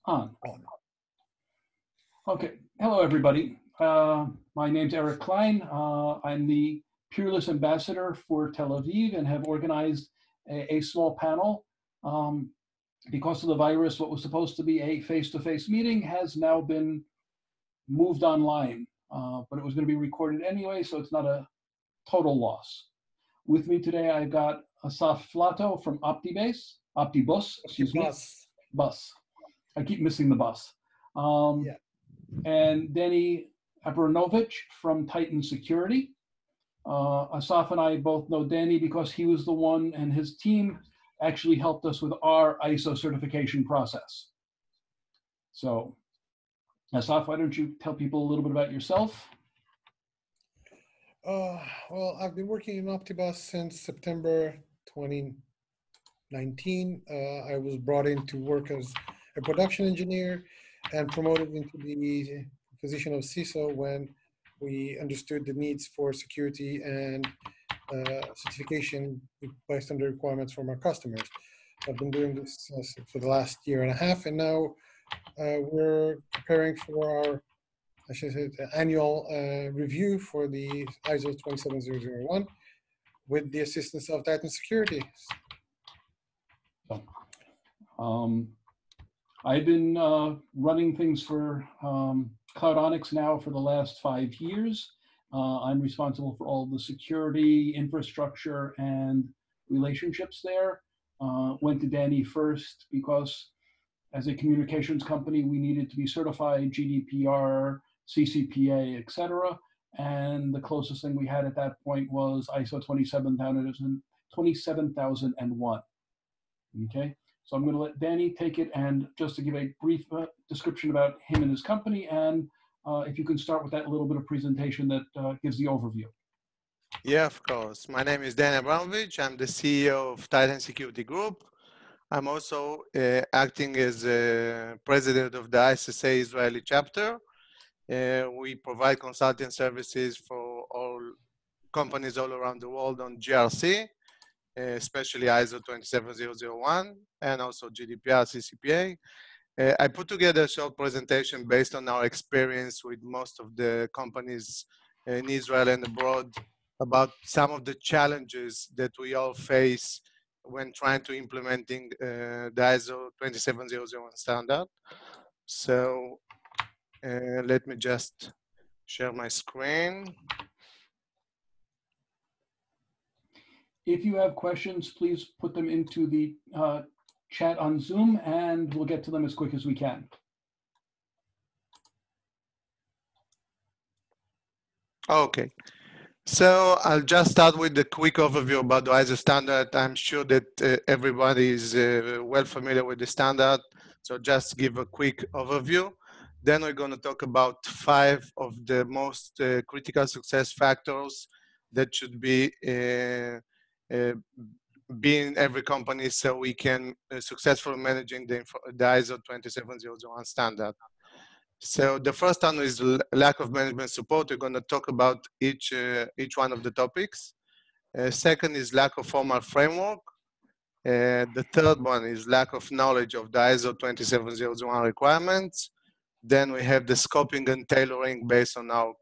On. On. Okay. Hello, everybody. My name's Eric Klein. I'm the Peerlyst ambassador for Tel Aviv and have organized a small panel. Because of the virus, what was supposed to be a face-to-face meeting has now been moved online, but it was going to be recorded anyway, so it's not a total loss. With me today, I've got Asaf Flato from Optibus, excuse me, Bus. bus. I keep missing the bus. Um, Yeah. and Denny Abranovich from Titan Security. Asaf and I both know Danny because he was the one and his team actually helped us with our ISO certification process. So, Asaf, why don't you tell people a little bit about yourself? Well, I've been working in Optibus since September 2019. I was brought in to work as a production engineer and promoted into the position of CISO when we understood the needs for security and certification based on the requirements from our customers. I've been doing this for the last year and a half, and now we're preparing for our, I should say, the annual review for the ISO 27001 with the assistance of Titan Security. So, I've been running things for Cloudonics now for the last 5 years. I'm responsible for all the security, infrastructure, and relationships there. Went to Danny first because as a communications company, we needed to be certified GDPR, CCPA, et cetera. And the closest thing we had at that point was ISO 27001. Okay, so I'm going to let Danny take it, and just to give a brief description about him and his company, and if you can start with that little bit of presentation that gives the overview. Yeah, of course. My name is Dan Abramovich. I'm the CEO of Titan Security Group. I'm also acting as president of the ISO27001 Israeli chapter. We provide consulting services for all companies all around the world on GRC, especially ISO 27001 and also GDPR, CCPA. I put together a short presentation based on our experience with most of the companies in Israel and abroad about some of the challenges that we all face when trying to implementing the ISO 27001 standard. So let me just share my screen. If you have questions, please put them into the chat on Zoom, and we'll get to them as quick as we can. Okay. So I'll just start with a quick overview about the ISO standard. I'm sure that everybody is well familiar with the standard. So just give a quick overview. Then we're going to talk about 5 of the most critical success factors that should be in every company so we can successfully managing the ISO 27001 standard. So the first one is lack of management support. We're going to talk about each one of the topics. Second is lack of formal framework. The third one is lack of knowledge of the ISO 27001 requirements. Then we have the scoping and tailoring based on our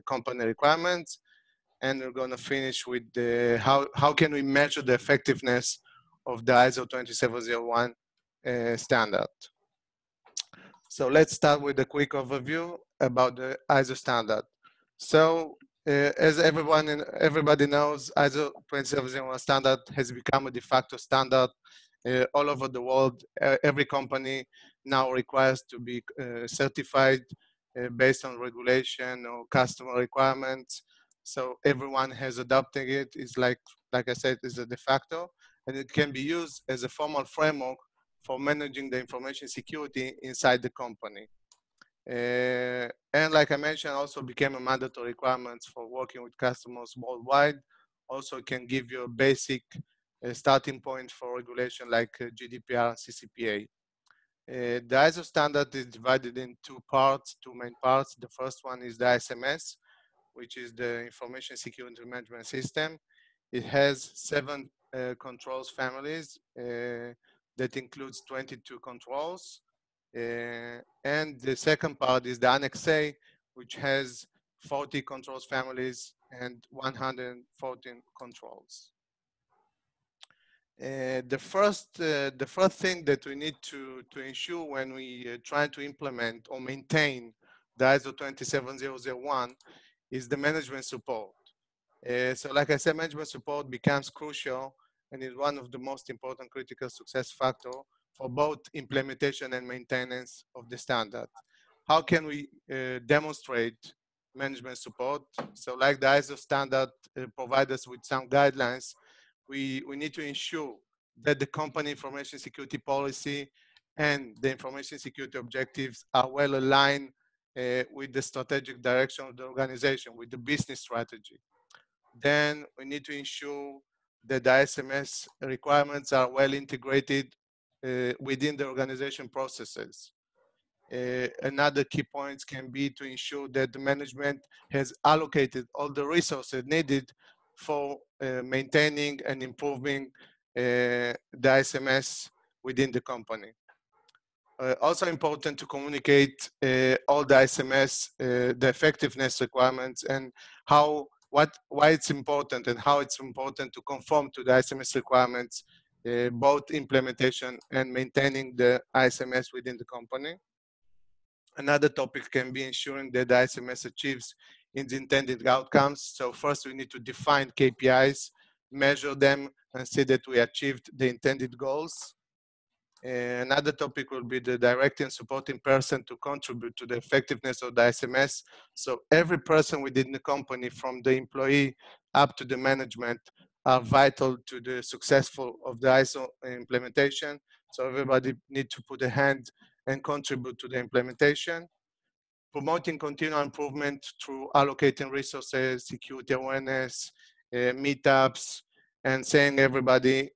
company requirements. And we're going to finish with the how can we measure the effectiveness of the ISO 27001 standard. So let's start with a quick overview about the ISO standard. So as everybody knows, ISO 27001 standard has become a de facto standard all over the world. Every company now requires to be certified based on regulation or customer requirements. So everyone has adopted it. It's like I said, it's a de facto, and it can be used as a formal framework for managing the information security inside the company. And like I mentioned, also became a mandatory requirement for working with customers worldwide. Also can give you a basic starting point for regulation like GDPR and CCPA. The ISO standard is divided in 2 main parts. The first one is the ISMS, which is the Information Security Management System. It has 7 controls families that includes 22 controls. And the second part is the Annex A, which has 40 controls families and 114 controls. The first thing that we need to ensure when we try to implement or maintain the ISO 27001 is the management support. So like I said, management support becomes crucial and is one of the most important critical success factor for both implementation and maintenance of the standard. How can we demonstrate management support? So like the ISO standard provides us with some guidelines, we need to ensure that the company information security policy and the information security objectives are well aligned with the strategic direction of the organization, with the business strategy. Then we need to ensure that the SMS requirements are well integrated within the organization processes. Another key points can be to ensure that the management has allocated all the resources needed for maintaining and improving the SMS within the company. Also important to communicate all the SMS, the effectiveness requirements, and why it's important and how it's important to conform to the SMS requirements, both implementation and maintaining the SMS within the company. Another topic can be ensuring that the SMS achieves its intended outcomes. So first we need to define KPIs, measure them, and see that we achieved the intended goals. Another topic will be the directing and supporting person to contribute to the effectiveness of the SMS. So every person within the company, from the employee up to the management, are vital to the successful of the ISO implementation. So everybody needs to put a hand and contribute to the implementation. Promoting continual improvement through allocating resources, security awareness, meetups, and saying everybody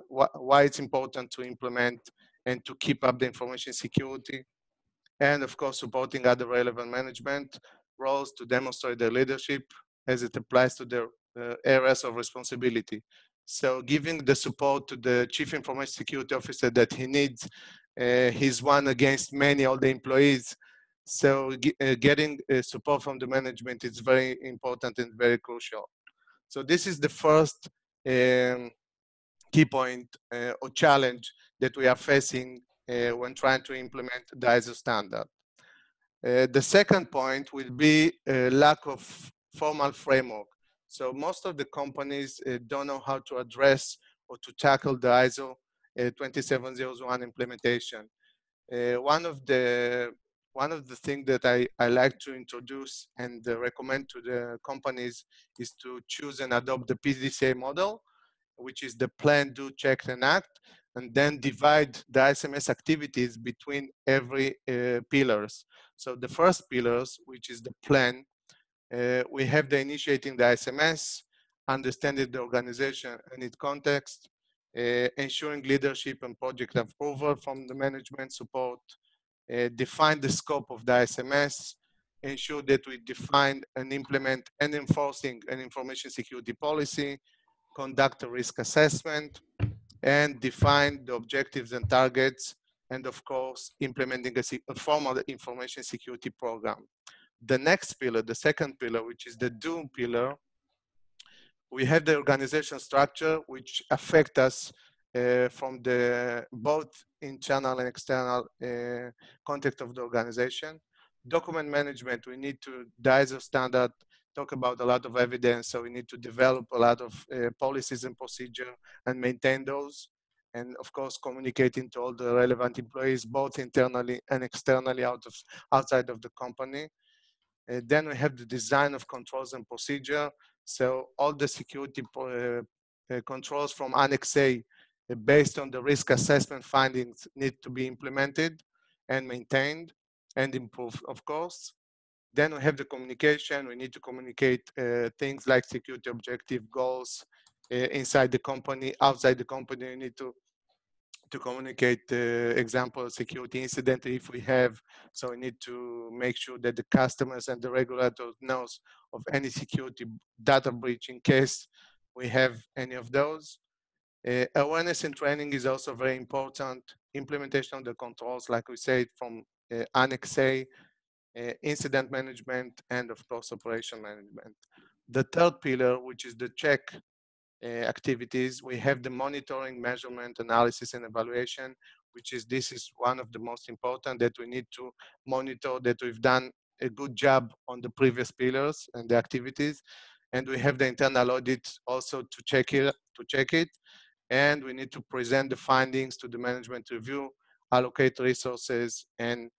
why it's important to implement and to keep up the information security. And of course, supporting other relevant management roles to demonstrate their leadership as it applies to their areas of responsibility. So giving the support to the Chief Information Security Officer that he needs, he's one against many, all the employees. So getting support from the management is very important and very crucial. So this is the first key point or challenge that we are facing when trying to implement the ISO standard. The second point will be a lack of formal framework. So most of the companies don't know how to address or to tackle the ISO 27001 implementation. One of the things that I like to introduce and recommend to the companies is to choose and adopt the PDCA model, which is the plan, do, check, and act, and then divide the SMS activities between every pillars. So the first pillars, which is the plan, we have the initiating the SMS, understanding the organization and its context, ensuring leadership and project approval from the management support, define the scope of the SMS, ensure that we define and implement and enforcing an information security policy, conduct a risk assessment, and define the objectives and targets, and of course, implementing a formal information security program. The next pillar, the second pillar, which is the do pillar, we have the organization structure, which affect us from the both internal and external context of the organization. Document management, we need to, the ISO standard talk about a lot of evidence, so we need to develop a lot of policies and procedure and maintain those. And of course, communicating to all the relevant employees, both internally and externally outside of the company. Then we have the design of controls and procedure. So all the security controls from Annex A based on the risk assessment findings need to be implemented and maintained and improved, of course. Then we have the communication. We need to communicate things like security objective goals inside the company, outside the company. We need to communicate the example security incident if we have. So we need to make sure that the customers and the regulators knows of any security data breach in case we have any of those. Awareness and training is also very important implementation of the controls, like we said, from Annex A, incident management, and of course, operation management. The third pillar, which is the check activities, we have the monitoring, measurement, analysis, and evaluation, this is one of the most important, that we need to monitor that we've done a good job on the previous pillars and the activities. And we have the internal audit also to check it. And we need to present the findings to the management review, allocate resources, and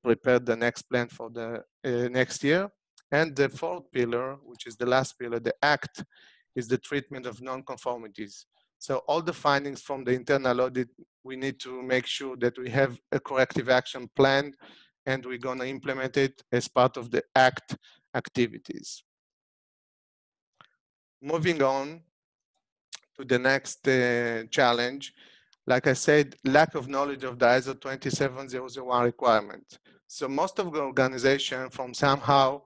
prepare the next plan for the next year. And the fourth pillar, which is the last pillar, the act, is the treatment of non-conformities. So all the findings from the internal audit, we need to make sure that we have a corrective action plan, and we're going to implement it as part of the act activities. Moving on to the next challenge, like I said, lack of knowledge of the ISO 27001 requirement. So most of the organization, from somehow,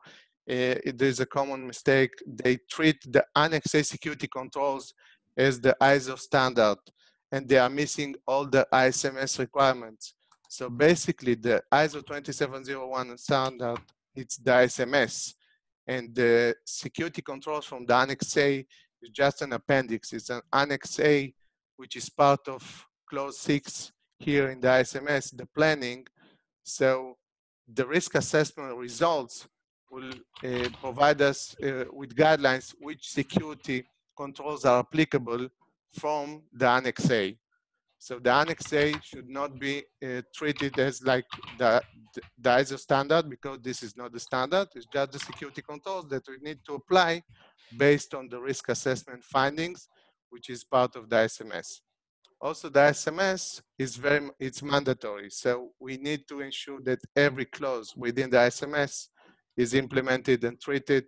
there's a common mistake. They treat the Annex A security controls as the ISO standard, and they are missing all the ISMS requirements. So basically, the ISO 27001 standard, it's the ISMS, and the security controls from the Annex A is just an appendix. It's an Annex A, which is part of Clause 6 here in the ISMS, the planning. So the risk assessment results will provide us with guidelines which security controls are applicable from the Annex A. So the Annex A should not be treated as like the ISO standard, because this is not the standard. It's just the security controls that we need to apply based on the risk assessment findings, which is part of the ISMS. Also, the ISMS is it's mandatory. So we need to ensure that every clause within the ISMS is implemented and treated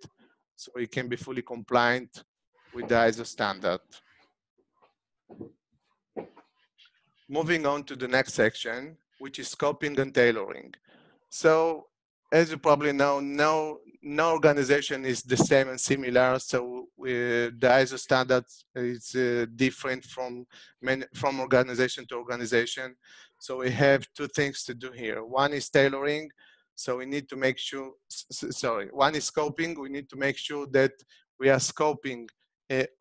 so it can be fully compliant with the ISO standard. Moving on to the next section, which is scoping and tailoring. So as you probably know, no organization is the same and similar. So the ISO standards is different from organization to organization. So we have two things to do here. One is tailoring. So we need to make sure, one is scoping. We need to make sure that we are scoping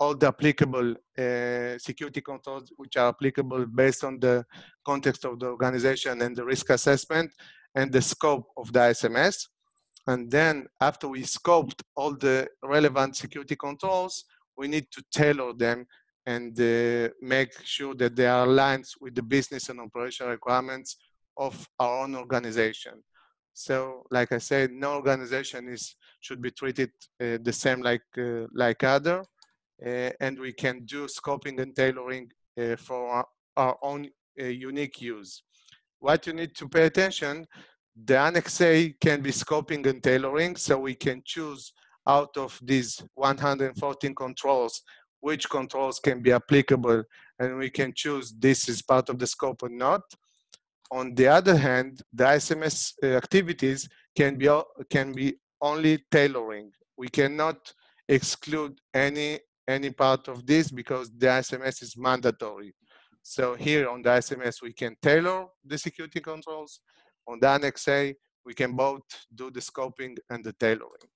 all the applicable security controls which are applicable based on the context of the organization and the risk assessment and the scope of the ISMS. And then after we scoped all the relevant security controls, we need to tailor them and make sure that they are aligned with the business and operational requirements of our own organization. So like I said, no organization should be treated the same like other. And we can do scoping and tailoring for our own unique use. What you need to pay attention, the Annex A can be scoping and tailoring, so we can choose out of these 114 controls, which controls can be applicable, and we can choose this is part of the scope or not. On the other hand, the ISMS activities can be only tailoring. We cannot exclude any part of this because the ISMS is mandatory. So here on the ISMS, we can tailor the security controls. On the Annex A, we can both do the scoping and the tailoring.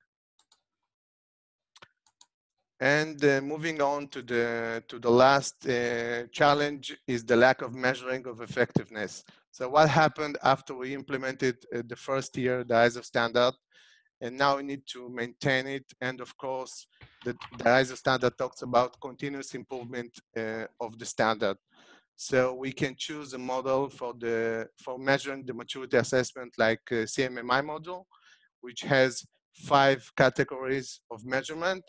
And moving on to the last challenge is the lack of measuring of effectiveness. So what happened after we implemented the first year, the ISO standard, and now we need to maintain it. And of course, the ISO standard talks about continuous improvement of the standard. So we can choose a model for measuring the maturity assessment like CMMI model, which has 5 categories of measurement.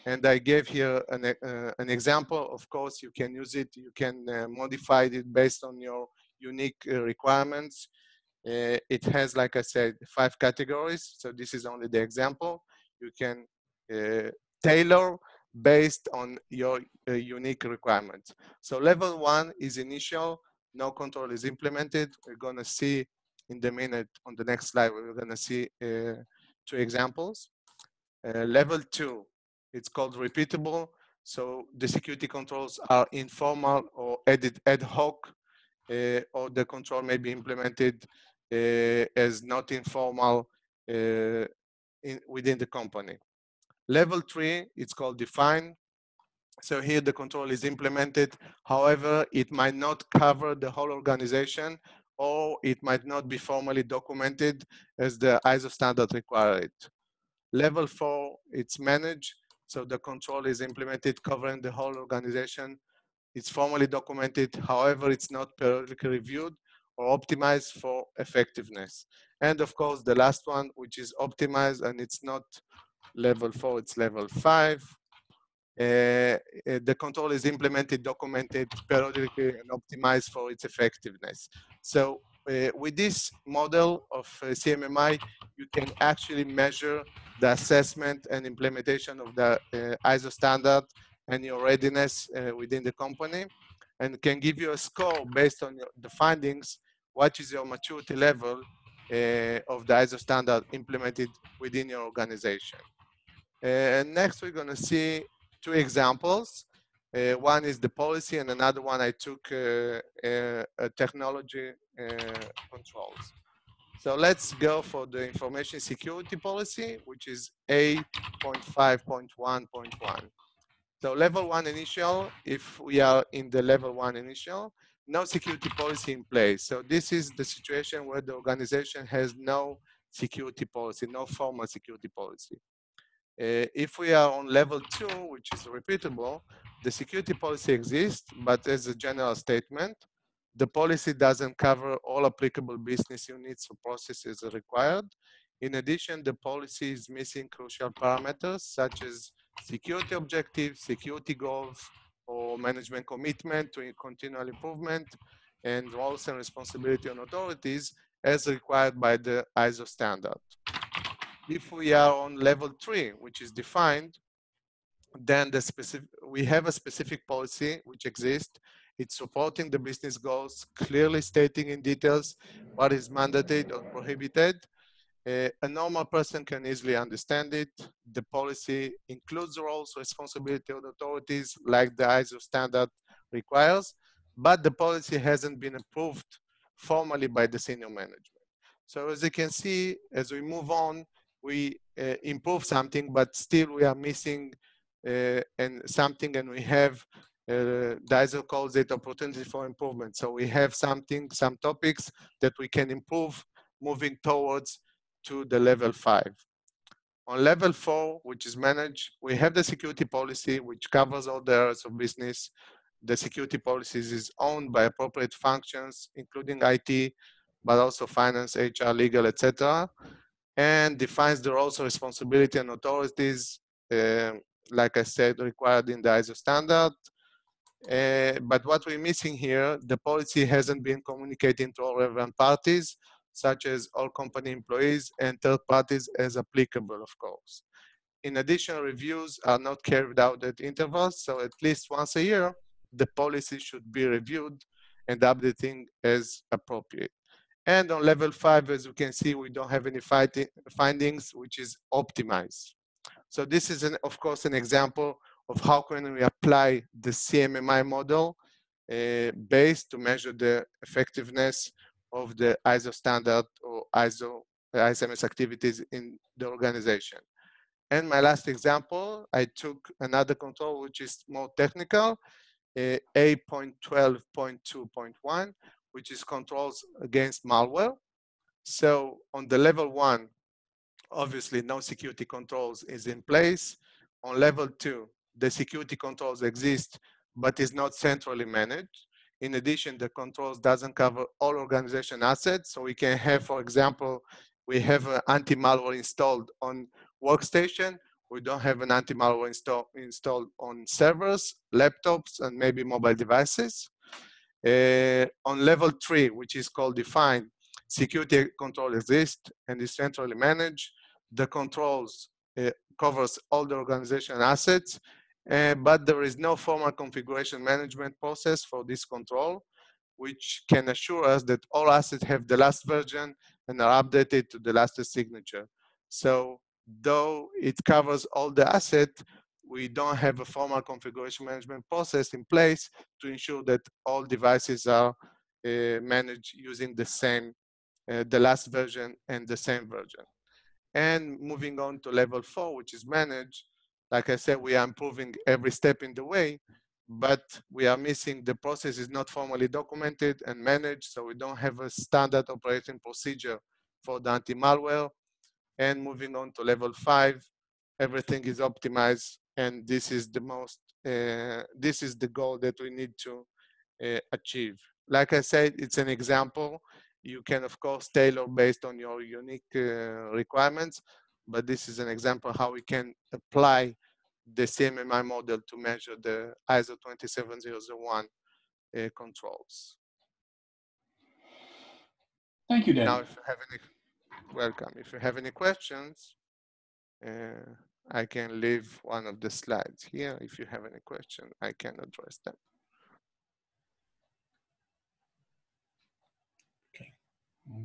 And I gave here an example. Of course, you can use it. You can modify it based on your unique requirements. It has, like I said, 5 categories. So this is only the example. You can tailor based on your unique requirements. So level 1 is initial. No control is implemented. We're going to see in the minute on the next slide, we're going to see 2 examples. Level 2, it's called repeatable. So the security controls are informal or ad hoc. or the control may be implemented as not informal within the company. Level 3, it's called define. So here the control is implemented. However, it might not cover the whole organization, or it might not be formally documented as the ISO standard require it. Level 4, it's managed. So the control is implemented covering the whole organization. It's formally documented. However, it's not periodically reviewed or optimized for effectiveness. And of course, the last one, which is optimized, and it's not level 4, it's level 5. The control is implemented, documented, periodically, and optimized for its effectiveness. So with this model of CMMI, you can actually measure the assessment and implementation of the ISO standard and your readiness within the company, and can give you a score based on the findings, what is your maturity level of the ISO standard implemented within your organization. Next, we're going to see two examples. One is the policy, and another one I took technology controls. So let's go for the information security policy, which is A.5.1.1. So level 1 initial, if we are in the level 1 initial, no security policy in place. So this is the situation where the organization has no security policy, no formal security policy. If we are on level 2, which is repeatable, the security policy exists, but as a general statement, the policy doesn't cover all applicable business units or processes required. In addition, the policy is missing crucial parameters such as security objectives, security goals, or management commitment to continual improvement, and roles and responsibility on authorities as required by the ISO standard. If we are on level 3, which is defined, then we have a specific policy which exists. It's supporting the business goals, clearly stating in details what is mandated or prohibited. A normal person can easily understand it. The policy includes roles, responsibility of authorities like the ISO standard requires, but the policy hasn't been approved formally by the senior management. So as you can see, as we move on, we improve something, but still we are missing something, and we have the ISO calls it opportunity for improvement. So we have some topics that we can improve moving towards to the level 5. On level 4, which is managed, we have the security policy, which covers all the areas of business. The security policies is owned by appropriate functions, including IT, but also finance, HR, legal, etc., and defines the roles, responsibility, and authorities, like I said, required in the ISO standard. But what we're missing here, the policy hasn't been communicating to all relevant parties, such as all company employees and third parties as applicable, of course. In addition, reviews are not carried out at intervals, so at least once a year, the policy should be reviewed and updating as appropriate. And on level 5, as you can see, we don't have any findings, which is optimized. So this is, of course, an example of how can we apply the CMMI model based to measure the effectiveness of the ISO standard or ISMS activities in the organization. And my last example, I took another control, which is more technical, A.12.2.1, which is controls against malware. So on the level 1, obviously no security controls is in place. On level 2, the security controls exist, but is not centrally managed. In addition, the controls doesn't cover all organization assets. So we can have, for example, we have an anti-malware installed on workstation. We don't have an anti-malware installed on servers, laptops, and maybe mobile devices. On level 3, which is called defined, security control exists and is centrally managed. The controls covers all the organization assets, but there is no formal configuration management process for this control, which can assure us that all assets have the last version and are updated to the latest signature. So though it covers all the assets, we don't have a formal configuration management process in place to ensure that all devices are manage using the last version and the same version. And moving on to level 4, which is manage, like I said, we are improving every step in the way, but we are missing the process is not formally documented and managed, so we don't have a standard operating procedure for the anti-malware. And moving on to level 5, everything is optimized, and this is the goal that we need to achieve. Like I said, it's an example. You can, of course, tailor based on your unique requirements, but this is an example how we can apply the CMMI model to measure the ISO27001 controls. Thank you, Dan. Now, if you have any, welcome. If you have any questions, I can leave one of the slides here. If you have any question, I can address them.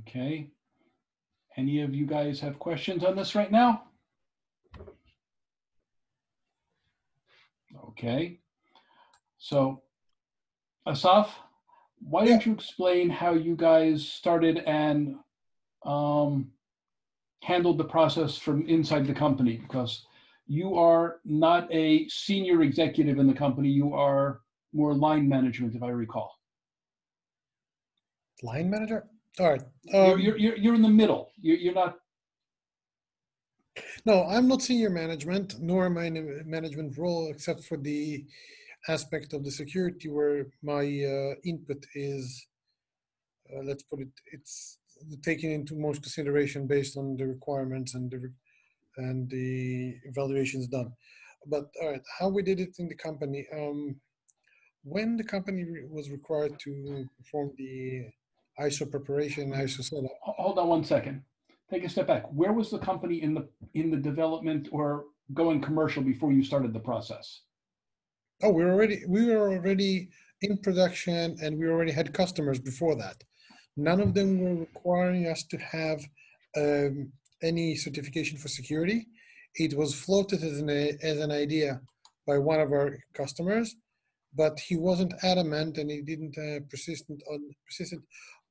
Okay. Any of you guys have questions on this right now? Okay. So, Asaf, why don't you explain how you guys started and handled the process from inside the company? Because you are not a senior executive in the company. You are more line management, if I recall. Line manager? All right. You're in the middle. You're not. No, I'm not senior management, nor am I in a management role, except for the aspect of the security where my input is, let's put it, it's taken into most consideration based on the requirements and the evaluations done. But all right, how we did it in the company. When the company was required to perform the ISO preparation, ISO setup. Hold on one second. Take a step back. Where was the company in the development or going commercial before you started the process? Oh, we were already in production, and we already had customers before that. None of them were requiring us to have any certification for security. It was floated as an idea by one of our customers, but he wasn't adamant, and he didn't persistent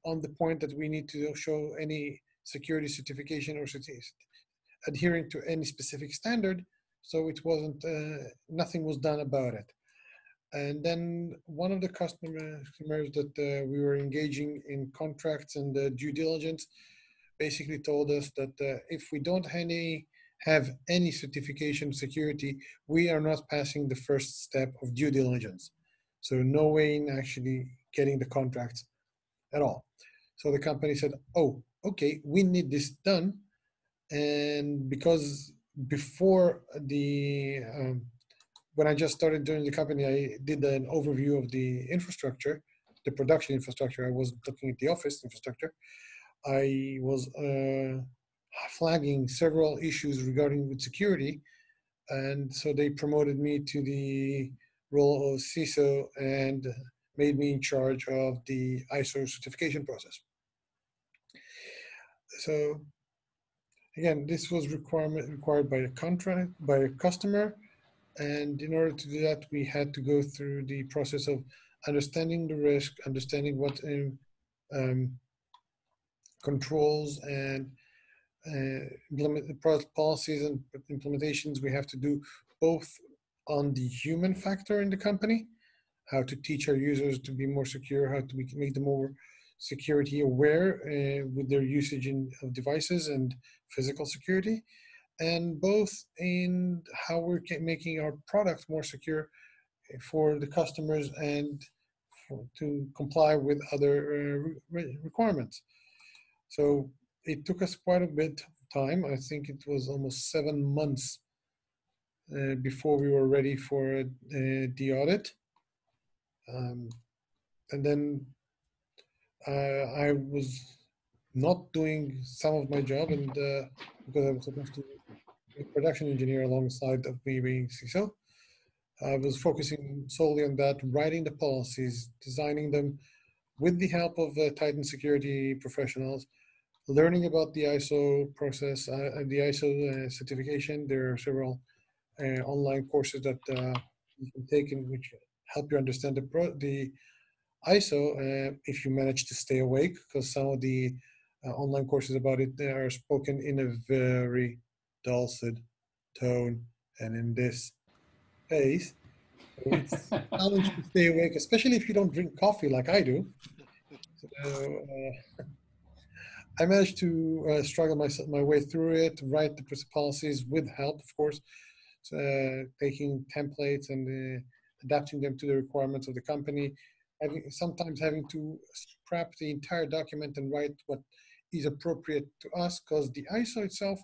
on the point that we need to show any security certification or adhering to any specific standard. So it wasn't, nothing was done about it. And then one of the customers that we were engaging in contracts and due diligence basically told us that if we don't have any certification security, we are not passing the first step of due diligence. So no way in actually getting the contracts at all. So the company said, oh, okay, we need this done. And because before when I just started joining the company, I did an overview of the infrastructure, the production infrastructure. I was looking at the office infrastructure. I was flagging several issues regarding with security. And so they promoted me to the role of CISO and made me in charge of the ISO certification process. So again, this was required by a contract, by a customer. And in order to do that, we had to go through the process of understanding the risk, understanding what controls and implement the policies and implementations we have to do, both on the human factor in the company, how to teach our users to be more secure, how to make them more security aware with their usage of devices and physical security, and both in how we're making our product more secure for the customers and to comply with other requirements. So it took us quite a bit of time. I think it was almost 7 months before we were ready for the audit. And then I was not doing some of my job, and because I was supposed to be a production engineer alongside of me being CISO, I was focusing solely on that, writing the policies, designing them with the help of Titan security professionals, learning about the ISO process and the ISO certification. There are several online courses that you can take in which help you understand the ISO if you manage to stay awake, because some of the online courses about it, they are spoken in a very dulcet tone and in this pace. So it's a challenge to stay awake, especially if you don't drink coffee like I do. So I managed to struggle my way through it, write the policies with help, of course, taking templates and adapting them to the requirements of the company, sometimes having to scrap the entire document and write what is appropriate to us, because the ISO itself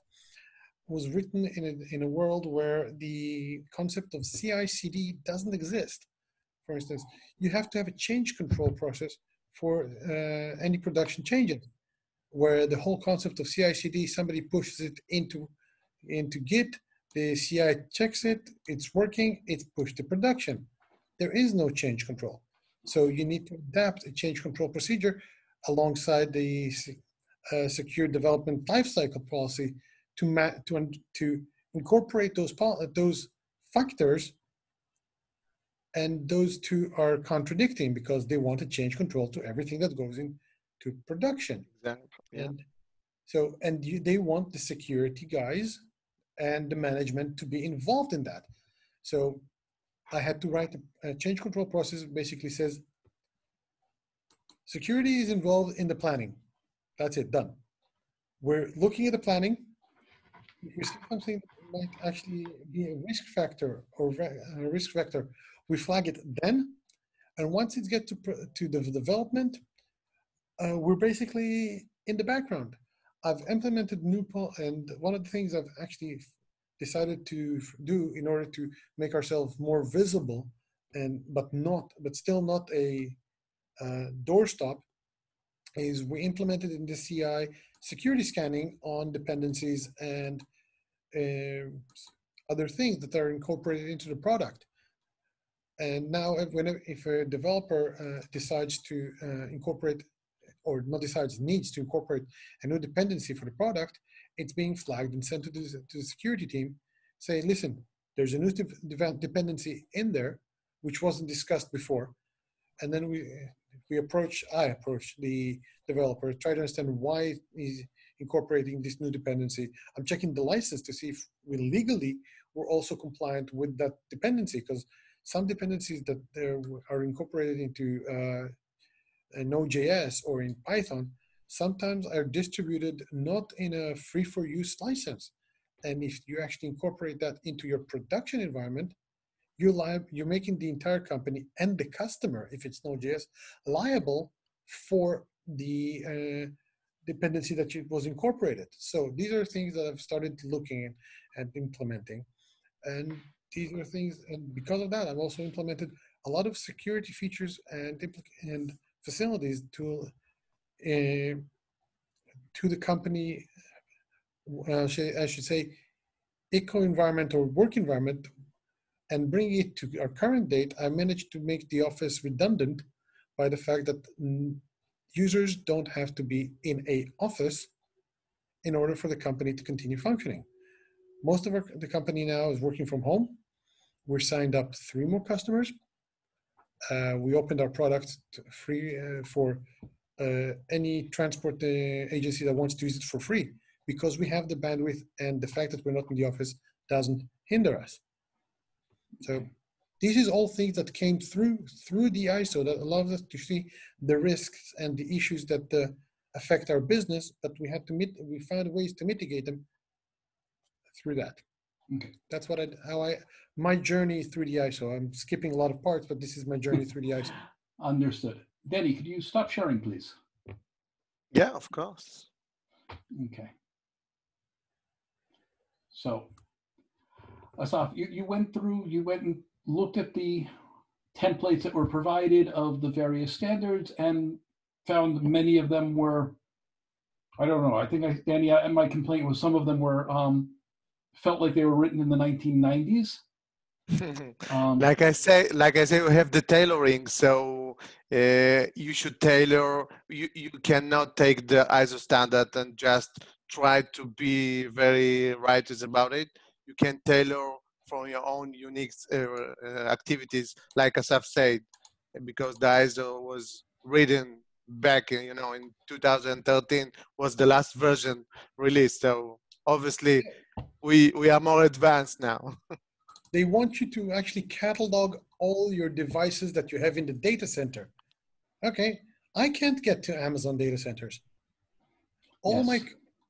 was written in a world where the concept of CI/CD doesn't exist. For instance, you have to have a change control process for any production changes, where the whole concept of CI/CD, somebody pushes it into Git, the CI checks it, it's working, it's pushed to production. There is no change control. So you need to adapt a change control procedure alongside the secure development lifecycle policy to incorporate those factors, and those two are contradicting because they want to change control to everything that goes into production. Exactly. Yeah. And so, they want the security guys and the management to be involved in that. So I had to write a change control process that basically says, security is involved in the planning. That's it, done. We're looking at the planning. If we see something that might actually be a risk factor or a risk vector, we flag it then. And once it gets to the development, we're basically in the background. I've implemented and one of the things I've actually decided to do in order to make ourselves more visible, but still not a doorstop, is we implemented in the CI security scanning on dependencies and other things that are incorporated into the product. And now, if a developer decides to incorporate, or not decides, needs to incorporate a new dependency for the product, it's being flagged and sent to the security team, say, listen, there's a new dependency in there, which wasn't discussed before. And then I approach the developer, try to understand why he's incorporating this new dependency. I'm checking the license to see if we're also compliant with that dependency, because some dependencies that are incorporated into Node.js or in Python sometimes are distributed not in a free-for-use license. And if you actually incorporate that into your production environment, you're making the entire company and the customer, if it's Node.js, liable for the dependency that was incorporated. So these are things that I've started looking at implementing. And these are things, and because of that, I've also implemented a lot of security features and facilities to the company, I should say, eco environment or work environment, and bring it to our current date. I managed to make the office redundant by the fact that users don't have to be in a office in order for the company to continue functioning. Most of the company now is working from home. We're signed up 3 more customers. We opened our product free for any transport agency that wants to use it for free, because we have the bandwidth, and the fact that we're not in the office doesn't hinder us. So these is all things that came through the ISO that allows us to see the risks and the issues that affect our business, but we found ways to mitigate them through that. Okay. That's my journey through the ISO. I'm skipping a lot of parts, but this is my journey through the ISO. Understood. Danny, could you stop sharing, please? Yeah, of course. Okay. So, Asaf, you went and looked at the templates that were provided of the various standards and found many of them were, I don't know, I think Danny, my complaint was some of them were, felt like they were written in the 1990s. Like I say, we have the tailoring. So you should tailor. You cannot take the ISO standard and just try to be very righteous about it. You can tailor from your own unique activities, like Asaf said. because the ISO was written back in, in 2013 was the last version released. So obviously we are more advanced now. They want you to actually catalog all your devices that you have in the data center. Okay, I can't get to Amazon data centers. All Yes. my,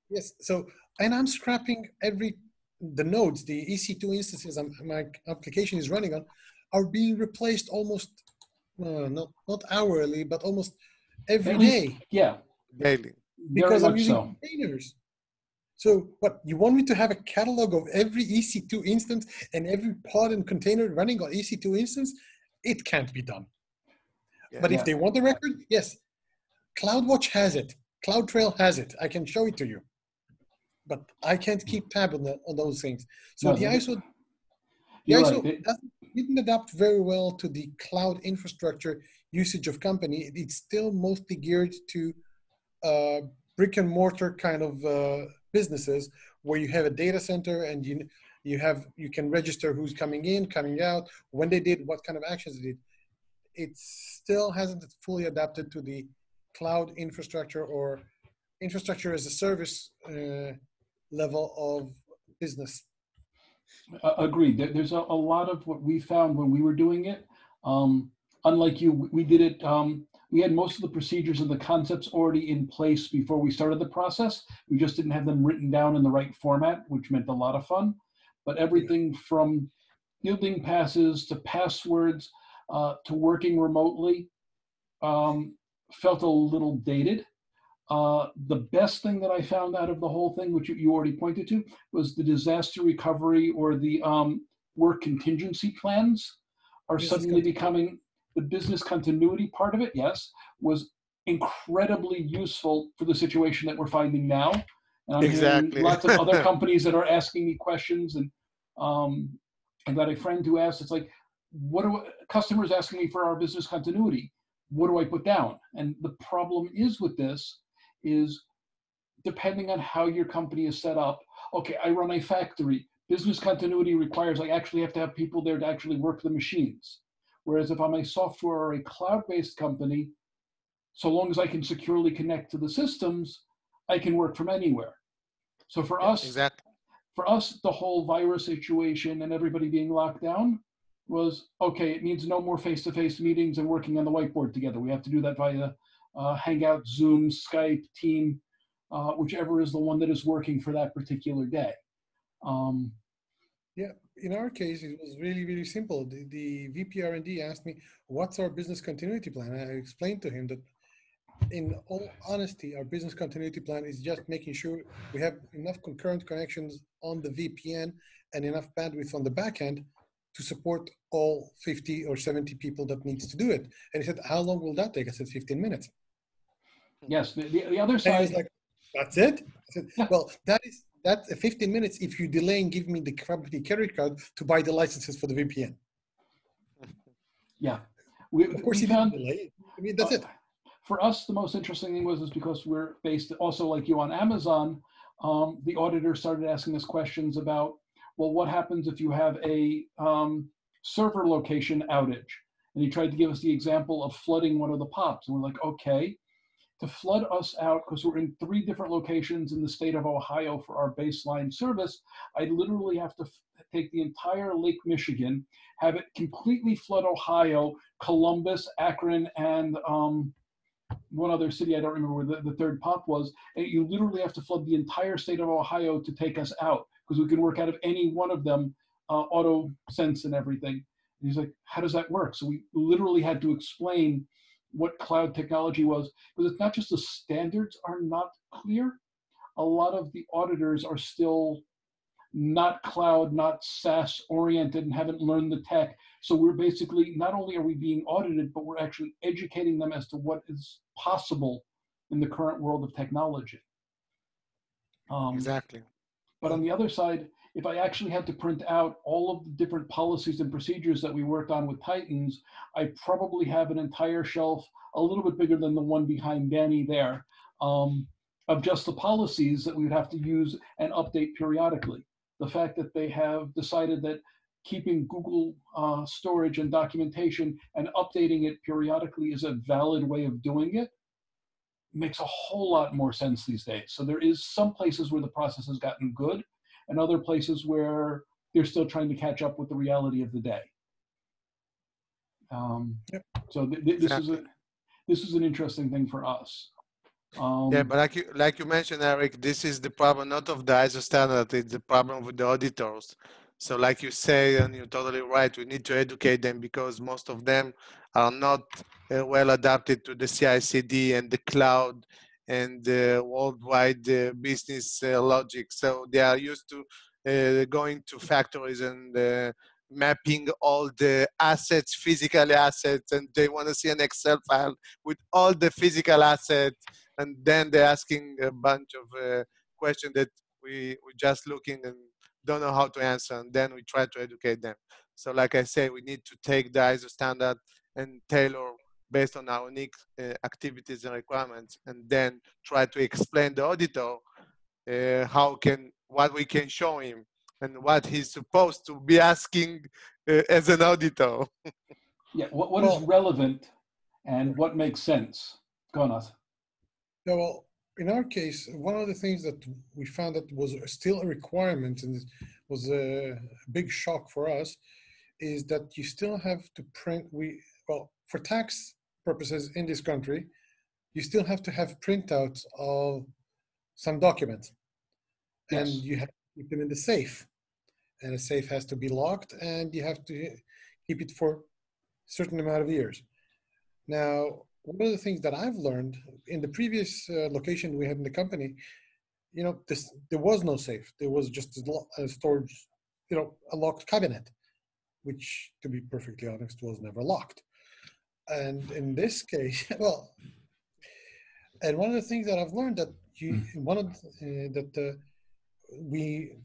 yes, so, and I'm scrapping the nodes, the EC2 instances my application is running on, are being replaced almost, not hourly, but almost every At least, day. yeah, Daily. very Because I'm much using so. containers. So what, you want me to have a catalog of every EC2 instance and every pod and container running on EC2 instance? It can't be done. Yeah. But if Yeah. they want the record, yes, CloudWatch has it. CloudTrail has it. I can show it to you. But I can't keep tab on those things. So No, the ISO, you're right. didn't adapt very well to the cloud infrastructure usage of company. It's still mostly geared to brick and mortar kind of businesses where you have a data center and you can register who's coming in, coming out, when they did, what kind of actions they did. It still hasn't fully adapted to the cloud infrastructure or infrastructure as a service level of business. Agreed. There's a lot of what we found when we were doing it. Unlike you, we did it. We had most of the procedures and the concepts already in place before we started the process. We just didn't have them written down in the right format, which meant a lot of fun. But everything from fielding passes to passwords to working remotely felt a little dated. The best thing that I found out of the whole thing, which you already pointed to, was the disaster recovery or the work contingency plans are suddenly becoming the business continuity part of it. Yes, was incredibly useful for the situation that we're finding now. And I'm hearing lots of other companies that are asking me questions, and I've got a friend who asked, it's like, customers asking me for our business continuity? What do I put down? And the problem is with this is depending on how your company is set up. Okay, I run a factory. Business continuity requires I actually have to have people there to actually work the machines. Whereas if I'm a software or a cloud-based company, so long as I can securely connect to the systems, I can work from anywhere. So for us, the whole virus situation and everybody being locked down was, okay, it means no more face-to-face meetings and working on the whiteboard together. We have to do that via Hangout, Zoom, Skype, Team, whichever is the one that is working for that particular day. Yeah, in our case, it was really, really simple. The VP R&D asked me, what's our business continuity plan? And I explained to him that in all honesty, our business continuity plan is just making sure we have enough concurrent connections on the VPN and enough bandwidth on the back end to support all 50 or 70 people that needs to do it. And he said, how long will that take? I said, 15 minutes. Yes, the other side. And he was like, that's it? I said, yeah. Well, that's 15 minutes if you delay and give me the company credit card to buy the licenses for the VPN. Yeah. Of course, he didn't delay. I mean, that's it. For us, the most interesting thing was because we're based also like you on Amazon, the auditor started asking us questions about, well, what happens if you have a server location outage? And he tried to give us the example of flooding one of the POPs. And we're like, okay, to flood us out, because we're in 3 different locations in the state of Ohio for our baseline service, I literally have to take the entire Lake Michigan, have it completely flood Ohio, Columbus, Akron, and one other city, I don't remember where the third POP was, and you literally have to flood the entire state of Ohio to take us out, because we can work out of any one of them, auto sense and everything. And he's like, how does that work? So we literally had to explain what cloud technology was, because it's not just the standards are not clear. A lot of the auditors are still not cloud, not SaaS oriented, and haven't learned the tech. So we're basically, not only are we being audited, but we're actually educating them as to what is possible in the current world of technology. Exactly. But on the other side, if I actually had to print out all of the different policies and procedures that we worked on with Titans, I probably have an entire shelf, a little bit bigger than the one behind Danny there, of just the policies that we would have to use and update periodically. The fact that they have decided that keeping Google storage and documentation and updating it periodically is a valid way of doing it makes a whole lot more sense these days. So there is some places where the process has gotten good and other places where they're still trying to catch up with the reality of the day. Yep. So this is an interesting thing for us. Yeah, but like you mentioned, Eric, this is the problem not of the ISO standard, it's the problem with the auditors. So like you say, and you're totally right, we need to educate them because most of them are not well adapted to the CI/CD and the cloud and the worldwide business logic. So they are used to going to factories and mapping all the assets, physical assets, and they want to see an Excel file with all the physical assets. And then they're asking a bunch of questions that we're just looking and don't know how to answer, and then we try to educate them. So like I say, we need to take the ISO standard and tailor based on our unique activities and requirements, and then try to explain the auditor what we can show him and what he's supposed to be asking as an auditor. Yeah, what is relevant and what makes sense? Go on, Asa. Yeah, well, in our case, one of the things that we found that was still a requirement and was a big shock for us is that you still have to print, well, for tax purposes in this country, you still have to have printouts of some documents. Yes. And you have to keep them in the safe. And the safe has to be locked and you have to keep it for a certain amount of years. Now, one of the things that I've learned in the previous location we had in the company, there was no safe. There was just a storage, a locked cabinet, which, to be perfectly honest, was never locked. And in this case, and one of the things that I've learned that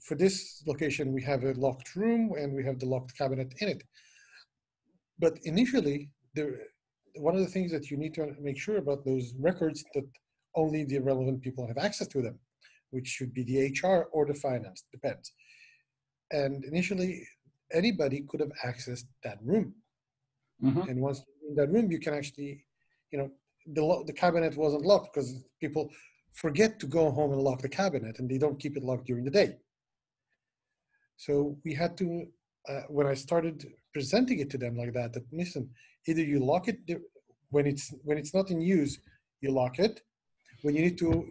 for this location, we have a locked room and we have the locked cabinet in it. But initially, one of the things that you need to make sure about those records that only the relevant people have access to them, which should be the HR or the finance, depends. And initially, anybody could have accessed that room. Mm-hmm. And once in that room, you can actually, the cabinet wasn't locked because people forget to go home and lock the cabinet and they don't keep it locked during the day. So we had to, when I started presenting it to them like that listen, either you lock it when it's not in use, you lock it. When you need to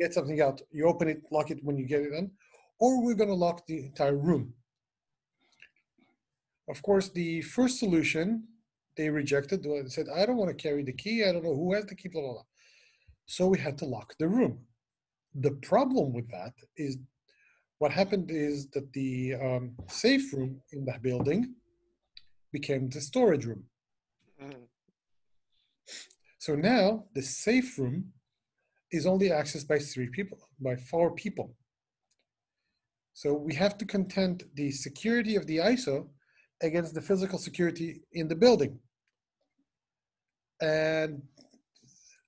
get something out, you open it, lock it when you get it in, or we're going to lock the entire room. Of course, the first solution they rejected. They said, I don't want to carry the key. I don't know who has the key, blah, blah, blah. So we had to lock the room. The problem with that is what happened is that the safe room in the building became the storage room. Mm. So now the safe room is only accessed by 4 people. So we have to contend the security of the ISO against the physical security in the building. And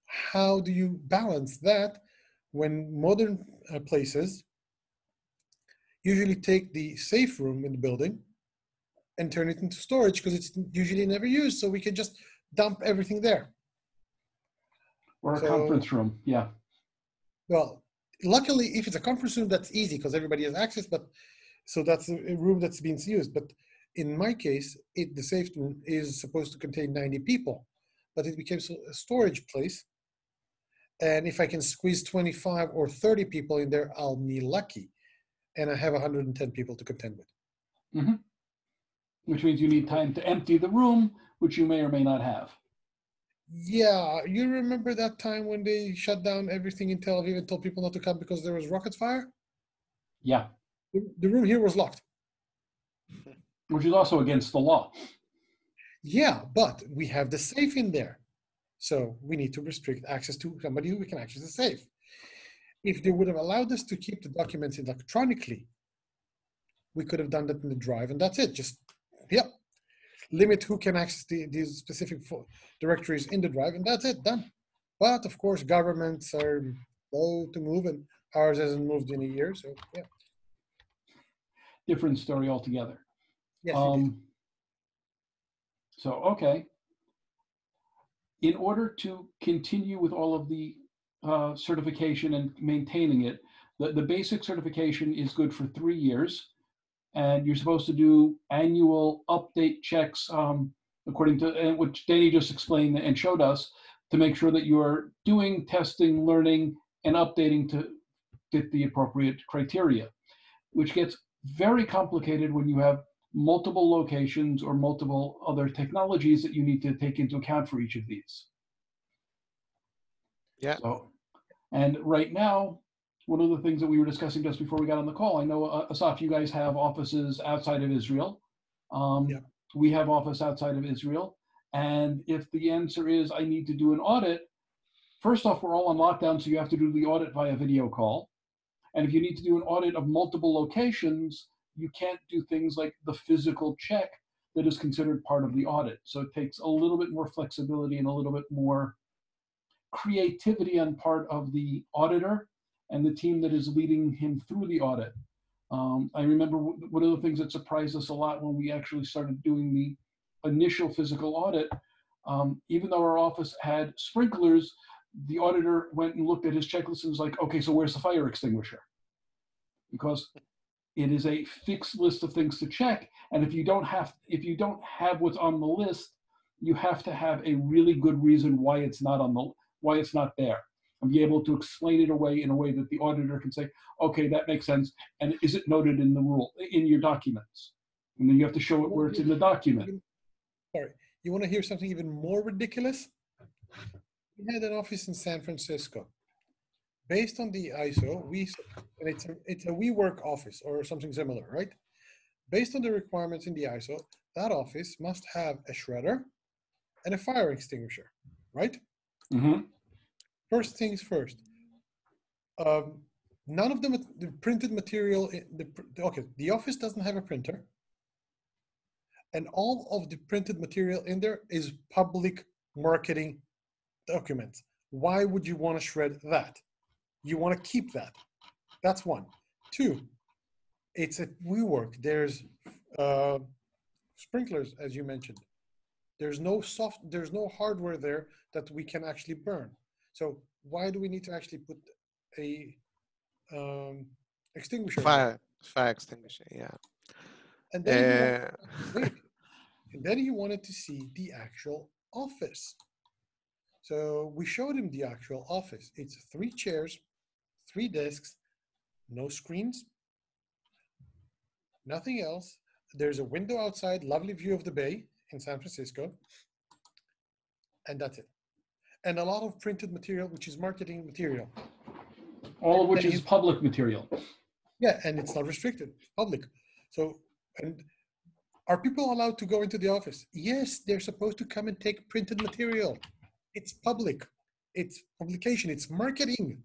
how do you balance that when modern places usually take the safe room in the building and turn it into storage because it's usually never used, so we can just dump everything there. Or a conference room, yeah. Well, luckily, if it's a conference room, that's easy because everybody has access, but so that's a room that's being used. But in my case, the safe room is supposed to contain 90 people, but it became a storage place. And if I can squeeze 25 or 30 people in there, I'll be lucky. And I have 110 people to contend with. Mm-hmm. Which means you need time to empty the room, which you may or may not have. Yeah, you remember that time when they shut down everything in Tel Aviv and told people not to come because there was rocket fire? Yeah. The room here was locked. Which is also against the law. Yeah, but we have the safe in there. So we need to restrict access to somebody who can access the safe. If they would have allowed us to keep the documents electronically, we could have done that in the drive and that's it. Just, limit who can access these specific directories in the drive and that's it, done. But of course, governments are slow to move and ours hasn't moved in a year, so yeah. Different story altogether. Yes, you did. So, okay. In order to continue with all of the certification and maintaining it, the basic certification is good for 3 years. And you're supposed to do annual update checks according to which Danny just explained and showed us to make sure that you're doing testing, learning, and updating to fit the appropriate criteria, which gets very complicated when you have multiple locations or multiple other technologies that you need to take into account for each of these. Yeah. So, and right now, one of the things that we were discussing just before we got on the call, I know, Asaf, you guys have offices outside of Israel. Yeah. We have office outside of Israel. And if the answer is I need to do an audit, first off, we're all on lockdown, so you have to do the audit via video call. And if you need to do an audit of multiple locations, you can't do things like the physical check that is considered part of the audit. So it takes a little bit more flexibility and a little bit more creativity on part of the auditor and the team that is leading him through the audit. I remember one of the things that surprised us a lot when we actually started doing the initial physical audit, even though our office had sprinklers, the auditor went and looked at his checklist and was like, okay, so where's the fire extinguisher? Because it is a fixed list of things to check. And if you don't have what's on the list, you have to have a really good reason why it's not there, and be able to explain it away in a way that the auditor can say, okay, that makes sense. And is it noted in the rule, in your documents? And then you have to show it where it's in the document. Sorry, you want to hear something even more ridiculous? We had an office in San Francisco. Based on the ISO, and it's a WeWork office or something similar, right? Based on the requirements in the ISO, that office must have a shredder and a fire extinguisher, right? Mm-hmm. First things first. None of the printed material, the office doesn't have a printer, and all of the printed material in there is public marketing documents. Why would you want to shred that? You want to keep that. That's one. Two, it's at WeWork. There's sprinklers, as you mentioned. There's no hardware there that we can actually burn. So why do we need to actually put a extinguisher? Fire extinguisher, yeah. And then he wanted to see the actual office. So we showed him the actual office. It's 3 chairs, 3 desks, no screens, nothing else. There's a window outside, lovely view of the bay in San Francisco, and that's it. And a lot of printed material, which is marketing material. All of which is public material. Yeah, and it's not restricted, public. So, and are people allowed to go into the office? Yes, they're supposed to come and take printed material. It's public, it's publication, it's marketing.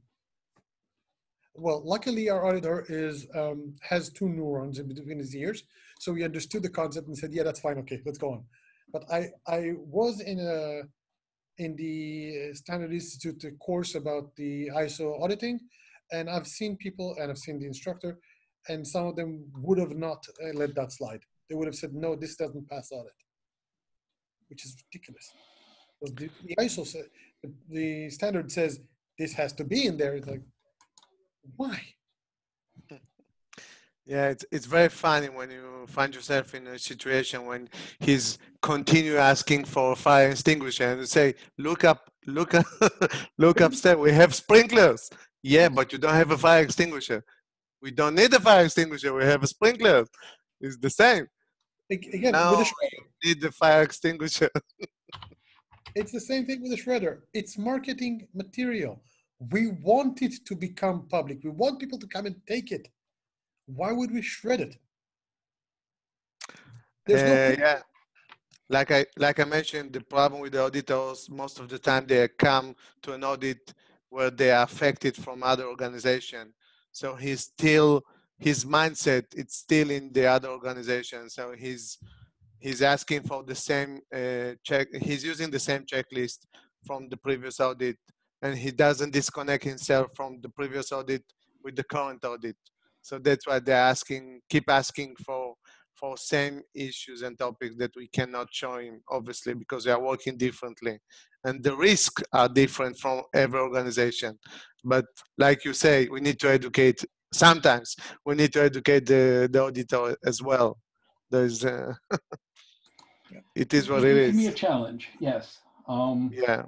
Well, luckily our auditor has 2 neurons in between his ears, so he understood the concept and said, yeah, that's fine, okay, let's go on. But I was in the Standard Institute course about the ISO auditing, and I've seen people, and I've seen the instructor, and some of them would have not let that slide. They would have said, no, this doesn't pass audit, which is ridiculous. The ISO said, the standard says this has to be in there. It's like, why? Yeah, it's very funny when you find yourself in a situation when he's continue asking for a fire extinguisher and you say, look up, look upstairs, we have sprinklers. Yeah, but you don't have a fire extinguisher. We don't need a fire extinguisher, we have a sprinkler. It's the same. Again, now with a shredder. We need the fire extinguisher. It's the same thing with a shredder. It's marketing material. We want it to become public. We want people to come and take it. Why would we shred it? There's no yeah, like I mentioned, the problem with the auditors, most of the time they come to an audit where they are affected from other organization. So his mindset, it's still in the other organization. So he's asking for the same check. He's using the same checklist from the previous audit, and he doesn't disconnect himself from the previous audit with the current audit. So that's why they're keep asking for for same issues and topics that we cannot show him, obviously, because we are working differently. And the risks are different from every organization. But like you say, we need to educate, sometimes we need to educate the auditor as well. There's, it is what it It can be a is. challenge, yes. Yeah.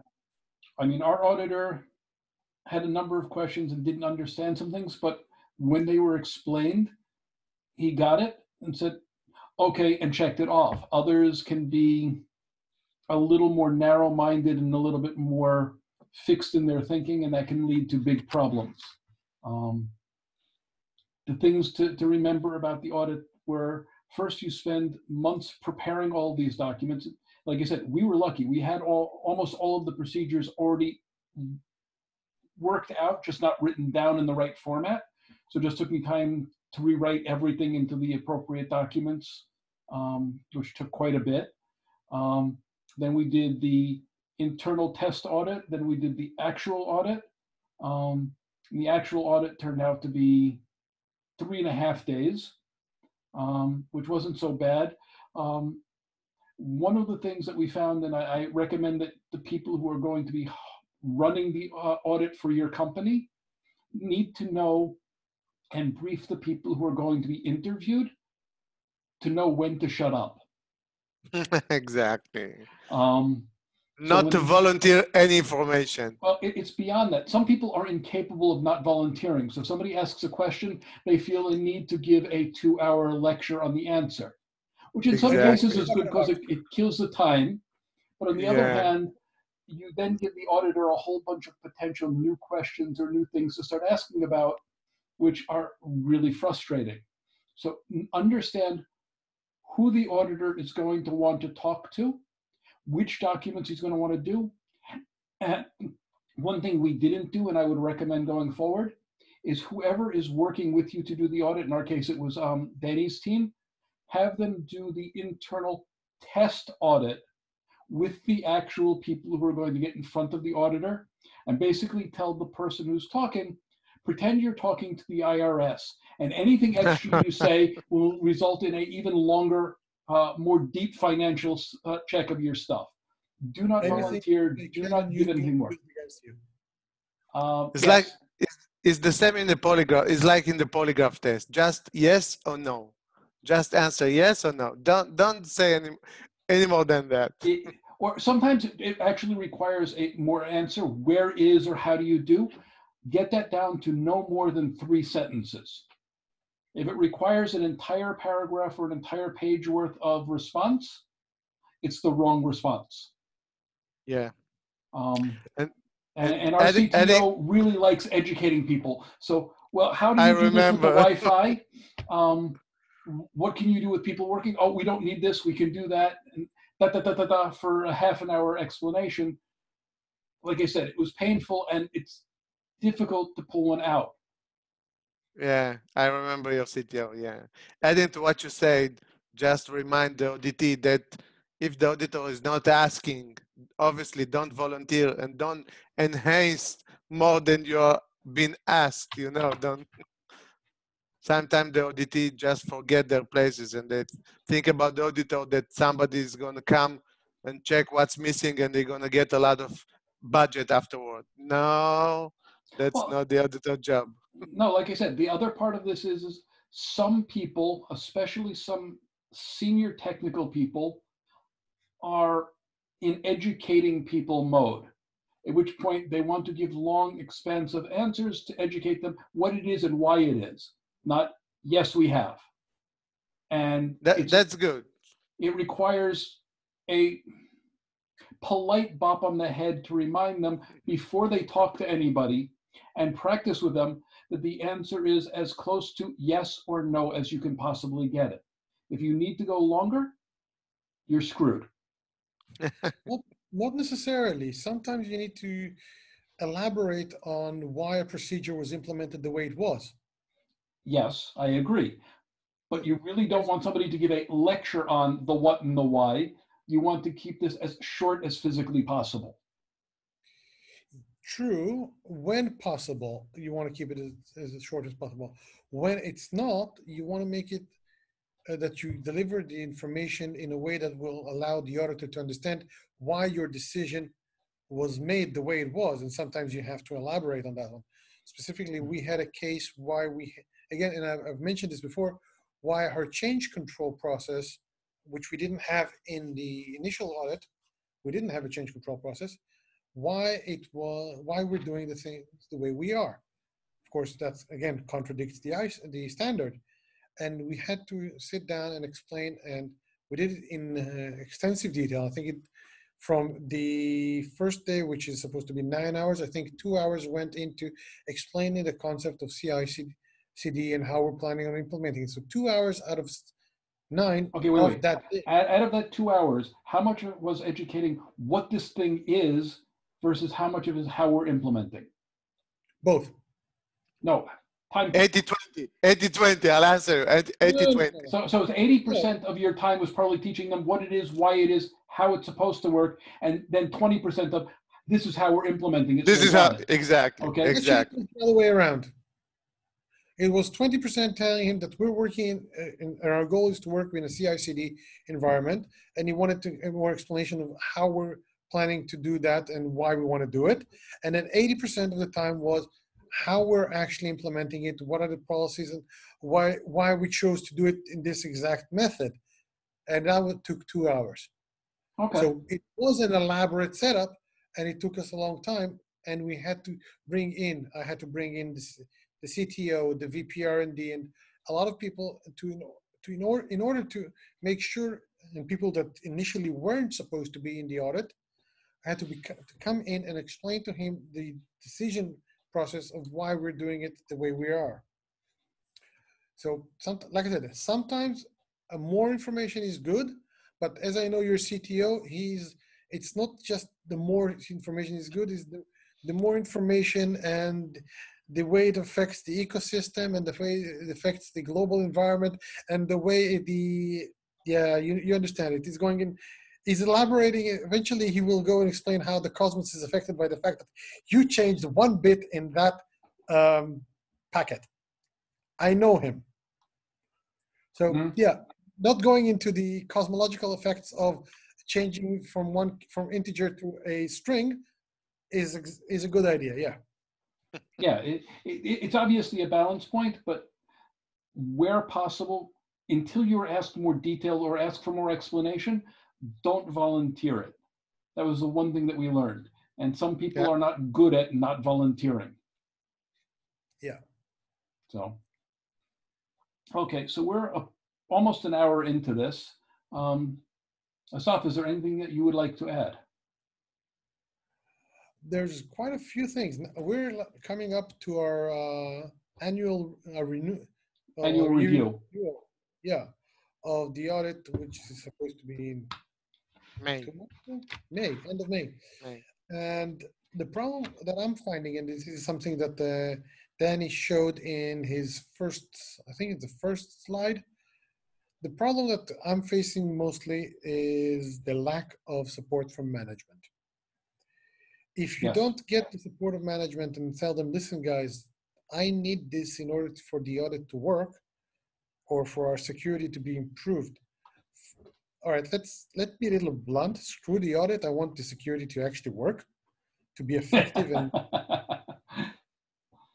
I mean, our auditor had a number of questions and didn't understand some things, but when they were explained, he got it and said, okay, and checked it off. Others can be a little more narrow-minded and a little bit more fixed in their thinking, and that can lead to big problems. The things to remember about the audit were, first, you spend months preparing all these documents. Like I said, we were lucky. We had almost all of the procedures already worked out, just not written down in the right format. So it just took me time to rewrite everything into the appropriate documents, which took quite a bit. Then we did the internal test audit. Then we did the actual audit. The actual audit turned out to be 3.5 days, which wasn't so bad. One of the things that we found, and I recommend that the people who are going to be running the audit for your company need to know and brief the people who are going to be interviewed to know when to shut up. Exactly. So Not to volunteer any information. Well, it's beyond that. Some people are incapable of not volunteering. So if somebody asks a question, they feel a need to give a 2-hour lecture on the answer, which in some cases is good because it kills the time. But on the other hand, you then give the auditor a whole bunch of potential new questions or new things to start asking about, which are really frustrating. So understand who the auditor is going to want to talk to, which documents he's going to want to do. And one thing we didn't do, and I would recommend going forward, is whoever is working with you to do the audit, in our case, it was Danny's team, have them do the internal test audit with the actual people who are going to get in front of the auditor, and basically tell the person who's talking, pretend you're talking to the IRS, and anything extra you say will result in an even longer, more deep financial check of your stuff. Do not volunteer, do not give anything more. It's like, it's the same in the polygraph. It's like in the polygraph test. Just yes or no. Just answer yes or no. Don't say any more than that. Or sometimes it actually requires a more answer. Where is or how do you do? Get that down to no more than 3 sentences. If it requires an entire paragraph or an entire page worth of response, it's the wrong response. Yeah. And our CTO really likes educating people. So, well, how do you do this with the Wi-Fi? What can you do with people working? Oh, we don't need this. We can do that. And for a half an hour explanation. Like I said, it was painful and it's difficult to pull one out. Yeah, I remember your CTO, yeah. Adding to what you said, just remind the auditee that if the auditor is not asking, obviously don't volunteer and don't enhance more than you're being asked, you know, don't. Sometimes the auditee just forget their places and they think about the auditor that somebody is going to come and check what's missing and they're going to get a lot of budget afterward. No, that's not the auditor job. No, like I said, the other part of this is some people, especially some senior technical people, are in educating people mode, at which point they want to give long, expansive answers to educate them what it is and why it is, not yes, we have. And that's good. It requires a polite bop on the head to remind them before they talk to anybody and practice with them that the answer is as close to yes or no as you can possibly get it. If you need to go longer, you're screwed. Well, not necessarily. Sometimes you need to elaborate on why a procedure was implemented the way it was. Yes, I agree. But you really don't want somebody to give a lecture on the what and the why. You want to keep this as short as physically possible. True, when possible, you want to keep it as short as possible. When it's not, you want to make it that you deliver the information in a way that will allow the auditor to understand why your decision was made the way it was. And sometimes you have to elaborate on that one. Specifically, we had a case why again, and I've mentioned this before, why our change control process, which we didn't have in the initial audit, we didn't have a change control process, why we're doing the things the way we are. Of course, that's again contradicts the standard. And we had to sit down and explain, and we did it in extensive detail. I think from the first day, which is supposed to be 9 hours, I think 2 hours went into explaining the concept of CI/CD and how we're planning on implementing it. So 2 hours out of 9 Okay, of wait. that day. Out of that 2 hours, how much of it was educating what this thing is versus how much of it is how we're implementing? Both. No, time. 80-20, 80-20, I'll answer. 80-20. So it's 80% of your time was probably teaching them what it is, why it is, how it's supposed to work, and then 20% of this is how we're implementing it. This so is how, got it. exactly, Okay. exactly. The other way around. It was 20% telling him that we're working, and our goal is to work in a CI/CD environment, and he wanted more explanation of how we're planning to do that and why we want to do it. And then 80% of the time was how we're actually implementing it, what are the policies, and why we chose to do it in this exact method. And that took 2 hours. Okay. So it was an elaborate setup, and it took us a long time. And we had to I had to bring in the CTO, the VP R&D, and a lot of people in order to make sure, and people that initially weren't supposed to be in the audit, I had to come in and explain to him the decision process of why we're doing it the way we are. So, like I said, sometimes more information is good, but as I know your CTO, it's not just the more information is good, is the more information and the way it affects the ecosystem and the way it affects the global environment and the way you understand it. He's going in, he's elaborating. Eventually, he will go and explain how the cosmos is affected by the fact that you changed one bit in that packet. I know him. So yeah, not going into the cosmological effects of changing from integer to a string is a good idea. Yeah. Yeah, it's obviously a balance point, but where possible, until you're asked more detail or asked for more explanation, don't volunteer it. That was the one thing that we learned. And some people are not good at not volunteering. Yeah. So, okay, so we're almost an hour into this. Asaf, is there anything that you would like to add? There's quite a few things. We're coming up to our annual review. Yeah, of the audit, which is supposed to be in May, end of May. And the problem that I'm finding, and this is something that Danny showed in his first, I think it's the first slide. The problem that I'm facing mostly is the lack of support from management. If you don't get the support of management and tell them, listen, guys, I need this in order for the audit to work or for our security to be improved. All right, let be a little blunt. Screw the audit. I want the security to actually work, to be effective. And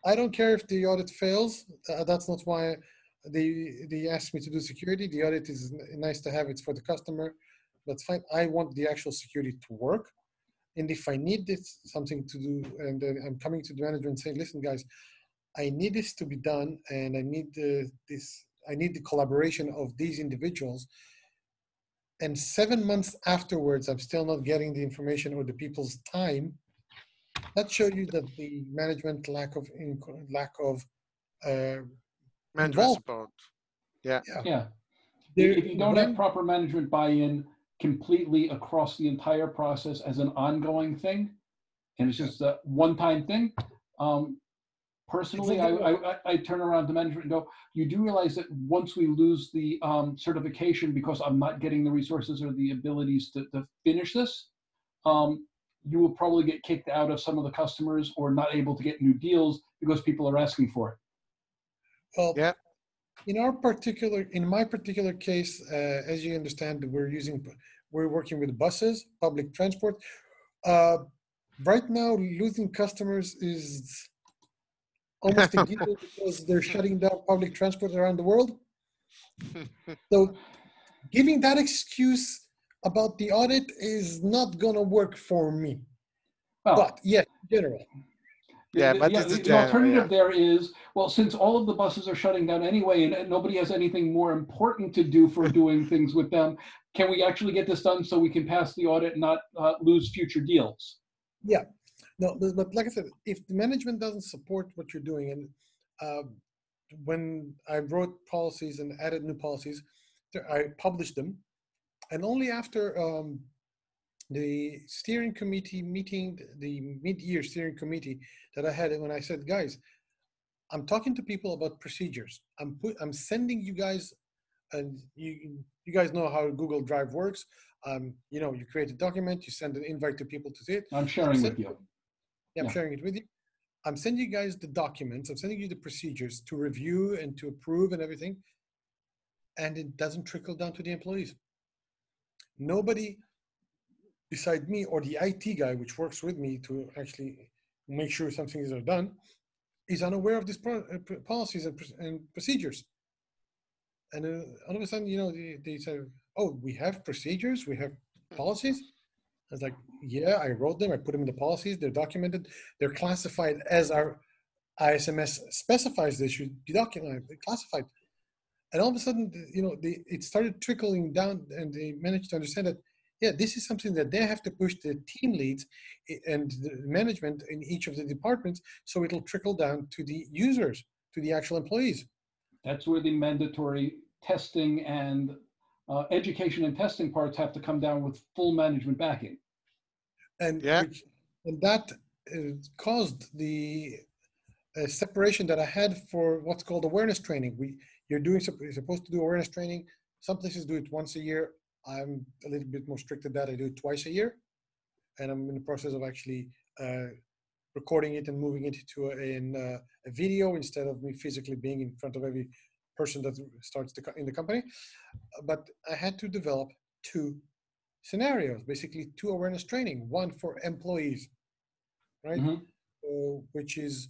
I don't care if the audit fails. That's not why they asked me to do security. The audit is nice to have. It's for the customer. That's fine. I want the actual security to work. And if I need this something to do, and I'm coming to the manager and saying, listen, guys, I need this to be done, and I need I need the collaboration of these individuals. And 7 months afterwards, I'm still not getting the information or the people's time. That shows you that the management lack of management support. Yeah. If you don't have proper management buy-in completely across the entire process as an ongoing thing, and it's just a one-time thing, personally, I turn around to management and go, you do realize that once we lose the certification because I'm not getting the resources or the abilities to finish this, you will probably get kicked out of some of the customers or not able to get new deals because people are asking for it. Well, In my particular case, as you understand, we're working with buses, public transport. Uh, right now, losing customers is almost a given because they're shutting down public transport around the world. So giving that excuse about the audit is not going to work for me. Well, but yes, in general. The alternative there is, well, since all of the buses are shutting down anyway, and nobody has anything more important to do for doing things with them, can we actually get this done so we can pass the audit and not lose future deals? Yeah, no, but like I said, if the management doesn't support what you're doing, and when I wrote policies and added new policies, I published them, and only after the steering committee meeting, the mid-year steering committee that I had, when I said, guys, I'm talking to people about procedures. I'm sending you guys, and you guys know how Google Drive works. You create a document, you send an invite to people to see it. I'm sharing with you. Yeah, I'm sharing it with you. I'm sending you guys the documents. I'm sending you the procedures to review and to approve and everything. And it doesn't trickle down to the employees. Nobody beside me or the IT guy, which works with me to actually make sure some things are done, is unaware of these policies and procedures. And all of a sudden, they say, oh, we have procedures, we have policies. I was like, yeah, I wrote them, I put them in the policies, they're documented, they're classified as our ISMS specifies they should be documented, classified. And all of a sudden, it started trickling down, and they managed to understand that, yeah, this is something that they have to push the team leads and the management in each of the departments, so it'll trickle down to the users, to the actual employees. That's where the mandatory testing and education and testing parts have to come down with full management backing. And that caused the separation that I had for what's called awareness training. You're supposed to do awareness training. Some places do it once a year. I'm a little bit more strict at that. I do it twice a year. And I'm in the process of actually recording it and moving it to a video instead of me physically being in front of every person that starts in the company. But I had to develop 2 scenarios, basically 2 awareness training, one for employees, right? Mm-hmm. Which is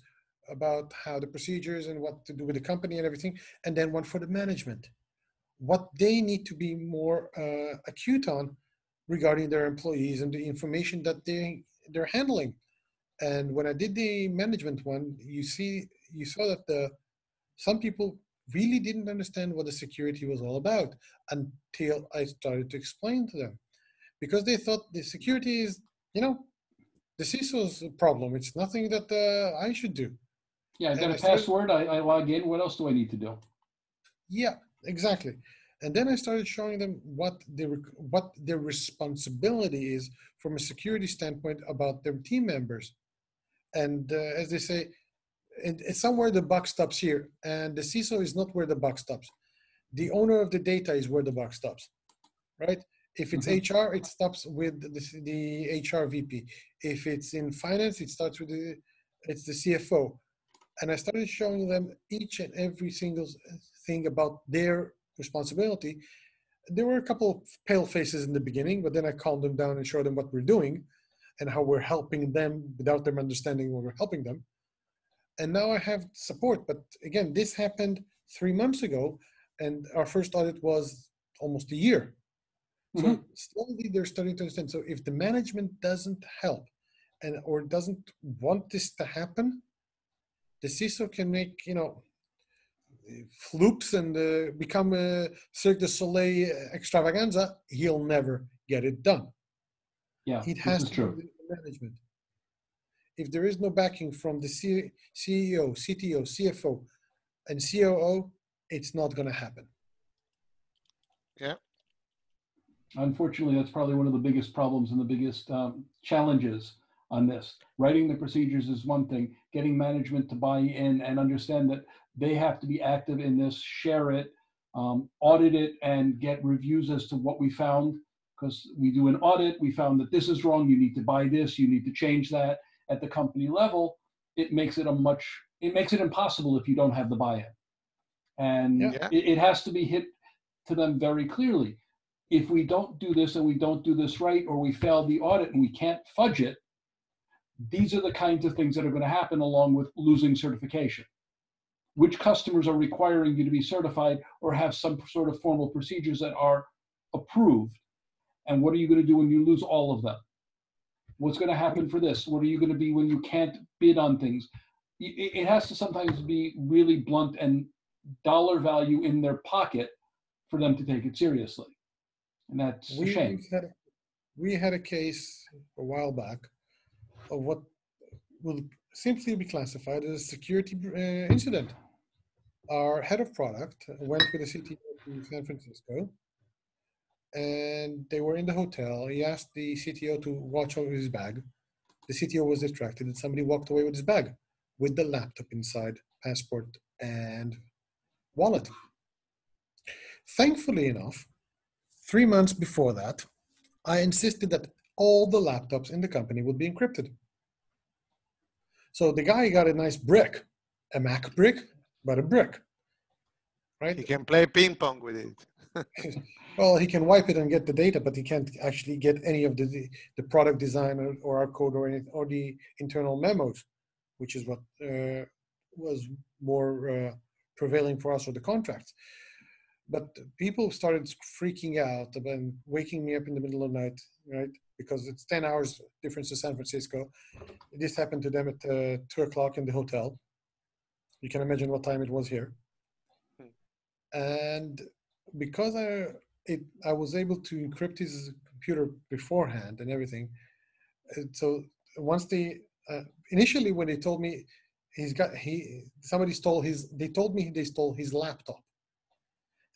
about how the procedures and what to do with the company and everything. And then one for the management, what they need to be more acute on regarding their employees and the information that they're handling. And when I did the management one, you saw that some people really didn't understand what the security was all about until I started to explain to them, because they thought the security is, the CISO's problem. It's nothing that I should do. Yeah, I got a password. I log in. What else do I need to do? Yeah, exactly. And then I started showing them what their responsibility is from a security standpoint about their team members. And as they say, it's somewhere the buck stops here. And the CISO is not where the buck stops. The owner of the data is where the buck stops, right? If it's HR, it stops with the HR VP. If it's in finance, it starts with it's the CFO. And I started showing them each and every single thing about their responsibility. There were a couple of pale faces in the beginning, but then I calmed them down and showed them what we're doing and how we're helping them without them understanding what we're helping them. And now I have support. But again, this happened 3 months ago, and our first audit was almost a year. So slowly they're starting to understand. So if the management doesn't help or doesn't want this to happen, the CISO can make, floops and become a Cirque du Soleil extravaganza. He'll never get it done. Yeah, it has to do with the management. If there is no backing from the CEO, CTO, CFO, and COO, it's not going to happen. Yeah. Unfortunately, that's probably one of the biggest problems and the biggest challenges on this. Writing the procedures is one thing, getting management to buy in and understand that they have to be active in this, share it, audit it, and get reviews as to what we found. Because we do an audit, we found that this is wrong, you need to buy this, you need to change that. At the company level, it makes it impossible if you don't have the buy-in. And Yeah. it has to be hit to them very clearly. If we don't do this and we don't do this right, or we fail the audit and we can't fudge it, these are the kinds of things that are going to happen along with losing certification. Which customers are requiring you to be certified or have some sort of formal procedures that are approved? And what are you going to do when you lose all of them? What's going to happen for this? What are you going to be when you can't bid on things? It has to sometimes be really blunt and dollar value in their pocket for them to take it seriously. And that's a shame. We had a case a while back of what will simply be classified as a security incident. Our head of product went with the CTO to San Francisco, and they were in the hotel. He asked the CTO to watch over his bag. The CTO was distracted, and somebody walked away with his bag with the laptop inside, passport, and wallet. Thankfully enough, 3 months before that, I insisted that all the laptops in the company would be encrypted. So the guy got a nice brick, a Mac brick, but a brick, right? He can play ping pong with it. Well, he can wipe it and get the data, but he can't actually get any of the product design or our code or the internal memos, which is what was more prevailing for us, or the contracts. But people started freaking out and waking me up in the middle of the night, right? Because it's 10 hours difference to San Francisco. This happened to them at 2 o'clock in the hotel. You can imagine what time it was here. And because I was able to encrypt his computer beforehand and everything. So once initially when they told me they told me they stole his laptop.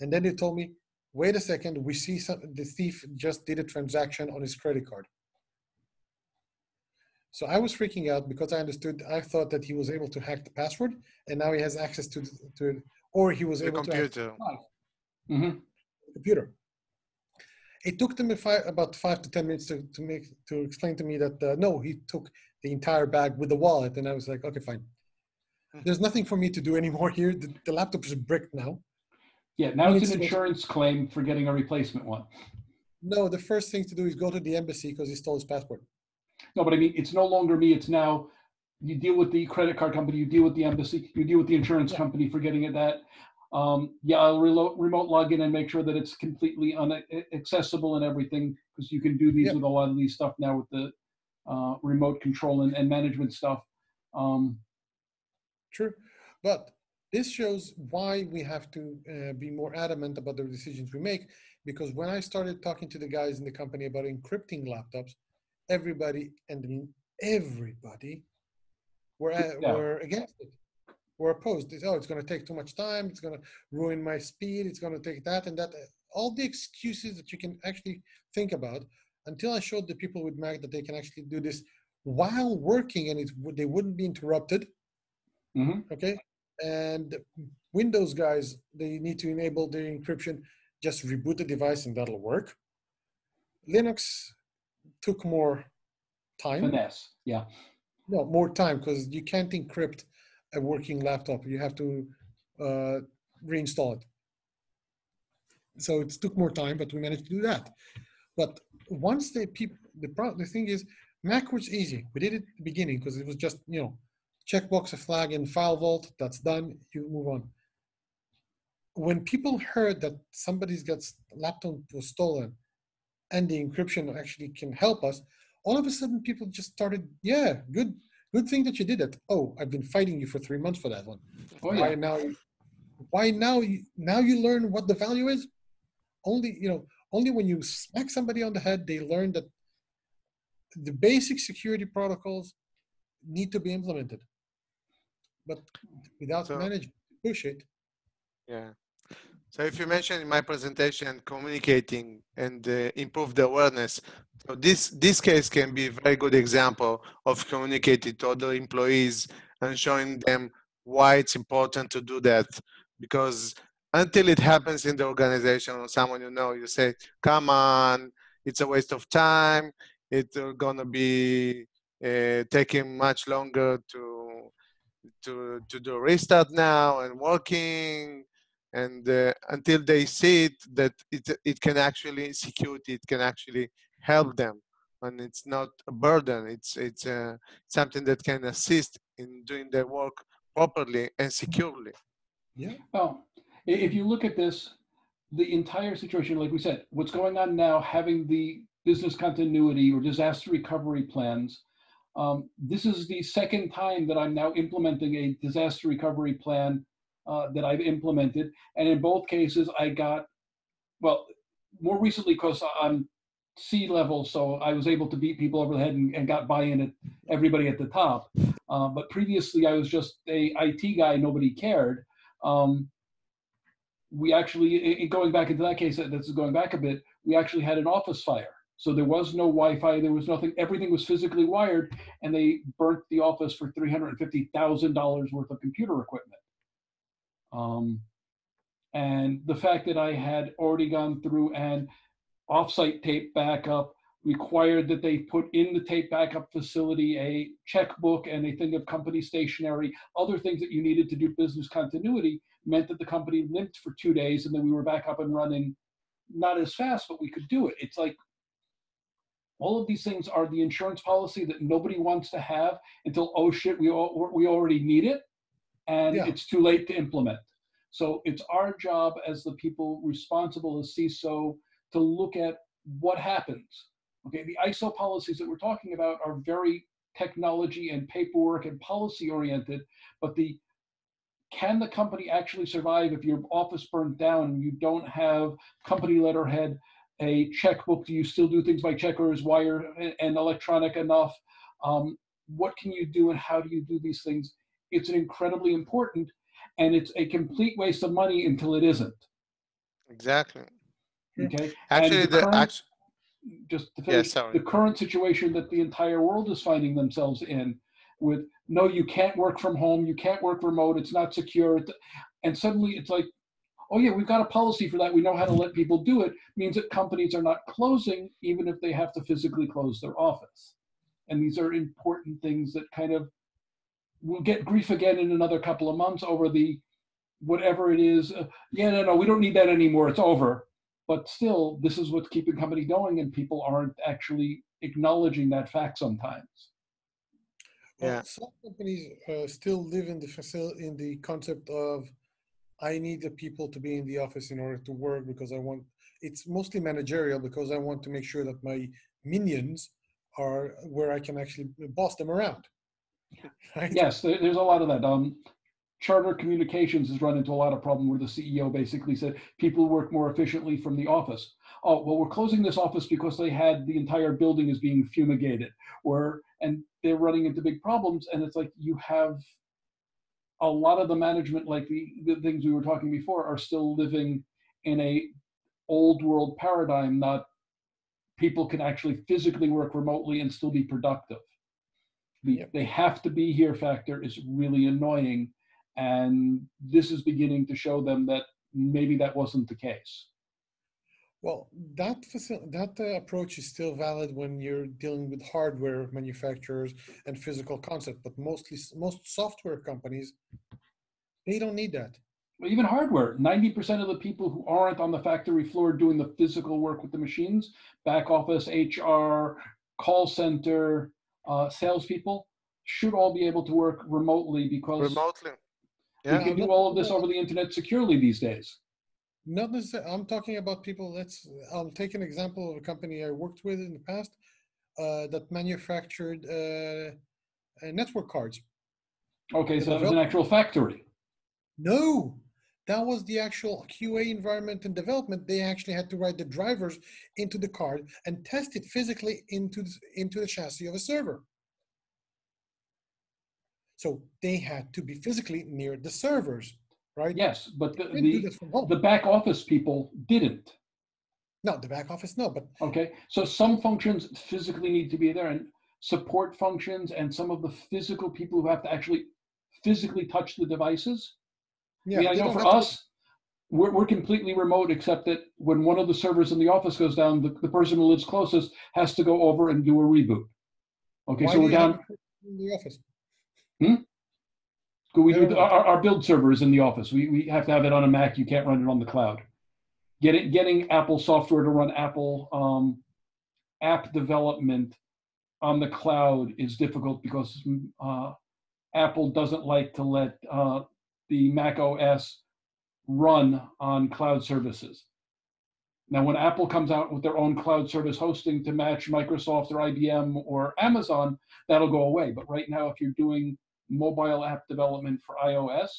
And then they told me, wait a second, we see the thief just did a transaction on his credit card. So I was freaking out because I thought that he was able to hack the password, and now he has access to it, or he was able to hack the computer. It took them about 5 to 10 minutes to explain to me that no, he took the entire bag with the wallet, and I was like, okay, fine. There's nothing for me to do anymore here. The laptop is bricked now. Yeah, now it's an insurance claim for getting a replacement one. No, the first thing to do is go to the embassy because he stole his passport. No, but I mean, it's no longer me. It's now you deal with the credit card company, you deal with the embassy, you deal with the insurance company for getting it that. Yeah, I'll remote log in and make sure that it's completely accessible and everything, because you can do these with a lot of these stuff now with the remote control and management stuff. True, but this shows why we have to be more adamant about the decisions we make, because when I started talking to the guys in the company about encrypting laptops, everybody, and I mean everybody, were against it, were opposed. Oh, it's going to take too much time, it's going to ruin my speed, it's going to take that and that. All the excuses that you can actually think about, until I showed the people with Mac that they can actually do this while working and they wouldn't be interrupted. Okay, and Windows guys, they need to enable their encryption. Just reboot the device and that'll work. Linux took more time. Finesse, yeah. No, more time, because you can't encrypt a working laptop. You have to reinstall it. So it took more time, but we managed to do that. But once the thing is, Mac was easy. We did it at the beginning because it was just, checkbox a flag in File Vault, that's done, you move on. When people heard that somebody's laptop was stolen and the encryption actually can help us, all of a sudden people just started, good thing that you did it. Oh, I've been fighting you for 3 months for that one. Oh, yeah. Why now you learn what the value is? Only when you smack somebody on the head, they learn that the basic security protocols need to be implemented. But without managing to push it. Yeah. So if you mentioned in my presentation, communicating and improve the awareness. So this case can be a very good example of communicating to other employees and showing them why it's important to do that. Because until it happens in the organization or someone you say, come on, it's a waste of time. It's gonna be taking much longer to do restart now and working. And until they see it, that it can actually, security, it can actually help them. And it's not a burden, it's something that can assist in doing their work properly and securely. Yeah. Well, if you look at this, the entire situation, like we said, what's going on now, having the business continuity or disaster recovery plans, this is the second time that I'm now implementing a disaster recovery plan that I've implemented. And in both cases, I got, well, more recently because I'm C-level, so I was able to beat people over the head and got buy-in at everybody at the top. But previously, I was just a IT guy, nobody cared. We actually, going back into that case, this is going back a bit, we actually had an office fire. So there was no Wi-Fi, there was nothing, everything was physically wired, and they burnt the office for $350,000 worth of computer equipment. And the fact that I had already gone through and offsite tape backup required that they put in the tape backup facility a checkbook and a thing of company stationery, other things that you needed to do business continuity, meant that the company limped for 2 days and then we were back up and running, not as fast, but we could do it. It's like, all of these things are the insurance policy that nobody wants to have until, oh shit, we already need it, and it's too late to implement. So it's our job as the people responsible as CISO to look at what happens. Okay, the ISO policies that we're talking about are very technology and paperwork and policy oriented, but can the company actually survive if your office burned down and you don't have company letterhead, a checkbook? Do you still do things by check, or is wire and electronic enough? What can you do and how do you do these things? It's incredibly important, and it's a complete waste of money until it isn't. Exactly. Okay. Actually, just to finish, the current situation that the entire world is finding themselves in, with no, you can't work from home, you can't work remote, it's not secure, and suddenly it's like, oh yeah, we've got a policy for that, we know how to let people do it, means that companies are not closing even if they have to physically close their office. And these are important things that kind of will get grief again in another couple of months over the whatever it is. No, we don't need that anymore, it's over. But still, this is what's keeping company going, and people aren't actually acknowledging that fact sometimes. Well, some companies still live in the concept of, I need the people to be in the office in order to work because it's mostly managerial, because I want to make sure that my minions are where I can actually boss them around. Right? Yes, there's a lot of that. Charter Communications has run into a lot of problem where the CEO basically said people work more efficiently from the office. Oh, well, we're closing this office because they had the entire building is being fumigated, and they're running into big problems. And it's like, you have a lot of the management, like the things we were talking before, are still living in a old world paradigm, not people can actually physically work remotely and still be productive. They have to be here factor is really annoying. And this is beginning to show them that maybe that wasn't the case. Well, that approach is still valid when you're dealing with hardware manufacturers and physical concept, but most software companies, they don't need that. Well, even hardware, 90% of the people who aren't on the factory floor doing the physical work with the machines, back office, HR, call center, salespeople, should all be able to work remotely, because you can do all of this over the internet securely these days. Not necessarily. I'm talking about people. I'll take an example of a company I worked with in the past that manufactured network cards. Okay, so that was an actual factory. No, that was the actual QA environment and development. They actually had to write the drivers into the card and test it physically into the chassis of a server. So they had to be physically near the servers, right? Yes, but the back office people didn't. No, the back office, no, but. Okay, so some functions physically need to be there, and support functions and some of the physical people who have to actually physically touch the devices. Yeah, I know for us, we're completely remote, except that when one of the servers in the office goes down, the person who lives closest has to go over and do a reboot. Okay, so we're down. In the office? Go We do our build server is in the office. We have to have it on a Mac. You can't run it on the cloud. Getting Apple software to run Apple app development on the cloud is difficult because Apple doesn't like to let the Mac OS run on cloud services. Now, when Apple comes out with their own cloud service hosting to match Microsoft or IBM or Amazon, that'll go away. But right now, if you're doing mobile app development for iOS,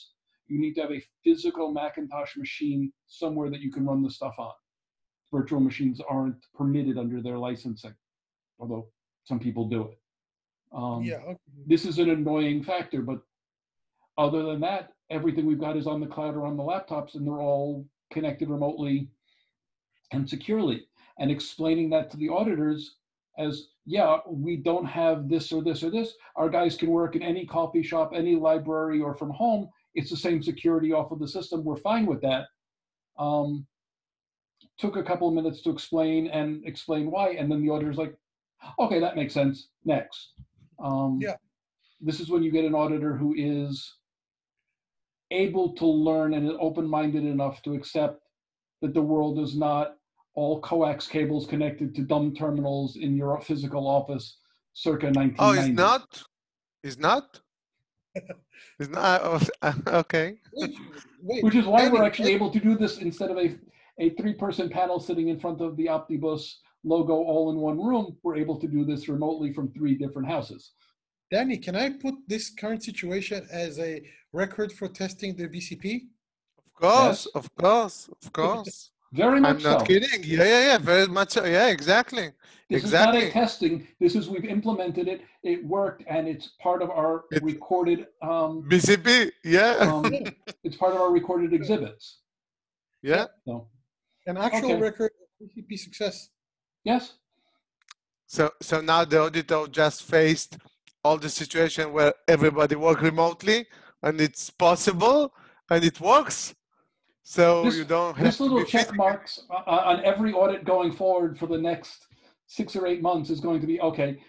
you need to have a physical Macintosh machine somewhere that you can run the stuff on. Virtual machines aren't permitted under their licensing, although some people do it. Okay. This is an annoying factor, but other than that, everything we've got is on the cloud or on the laptops, and they're all connected remotely and securely. And explaining that to the auditors as, yeah, we don't have this or this or this. Our guys can work in any coffee shop, any library, or from home. It's the same security off of the system. We're fine with that. Took a couple of minutes to explain why, and then the auditor's like, okay, that makes sense. Next. This is when you get an auditor who is able to learn and is open-minded enough to accept that the world is not all coax cables connected to dumb terminals in your physical office circa 1990. Oh, it's not? It's not? It's not? Okay. Wait, which is why we're actually able to do this instead of a three-person panel sitting in front of the Optibus logo all in one room. We're able to do this remotely from 3 different houses. Danny, can I put this current situation as a record for testing the BCP? Of course, Yes. of course, of course. Very much I'm not so. kidding. Yeah, very much so. Yeah, exactly. This exactly. is not a testing. This is we've implemented it. It worked, and it's part of our recorded BCP. Yeah. it's part of our recorded exhibits. Yeah. So, An actual record of BCP success. yes. So now the auditor just faced all the situation where everybody work remotely, and it's possible, and it works. So you don't have this little check marks on every audit going forward for the next 6 or 8 months is going to be okay.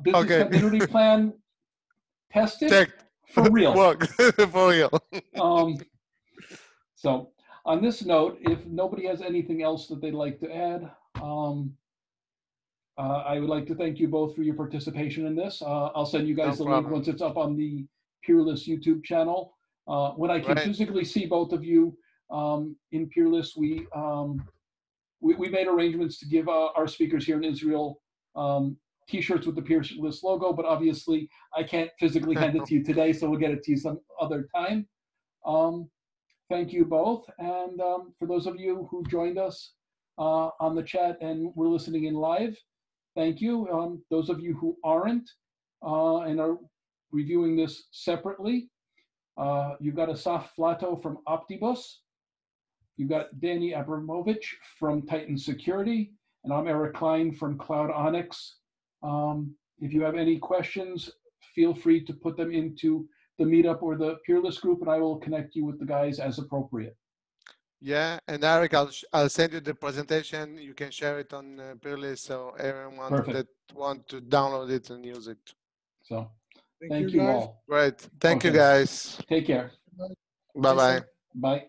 Business continuity plan tested. Checked. For real. Work. For real. So on this note, if nobody has anything else that they'd like to add, I would like to thank you both for your participation in this. I'll send you guys the link once it's up on the Peerlyst YouTube channel. When I can physically see both of you in Peerlyst, we made arrangements to give our speakers here in Israel T-shirts with the Peerlyst logo, but obviously I can't physically hand it to you today, so we'll get it to you some other time. Thank you both, and for those of you who joined us on the chat and were listening in live, thank you. Those of you who aren't and are reviewing this separately, you've got Asaf Flato from Optibus. You've got Danny Abramovich from Titan Security, and I'm Eric Klein from Cloud Onyx. If you have any questions, feel free to put them into the Meetup or the Peerlyst group, and I will connect you with the guys as appropriate. Yeah, and Eric, I'll send you the presentation. You can share it on Peerlyst, so everyone that want to download it and use it. So, thank you all. Great. Thank you, guys. Take care. Bye-bye. Bye.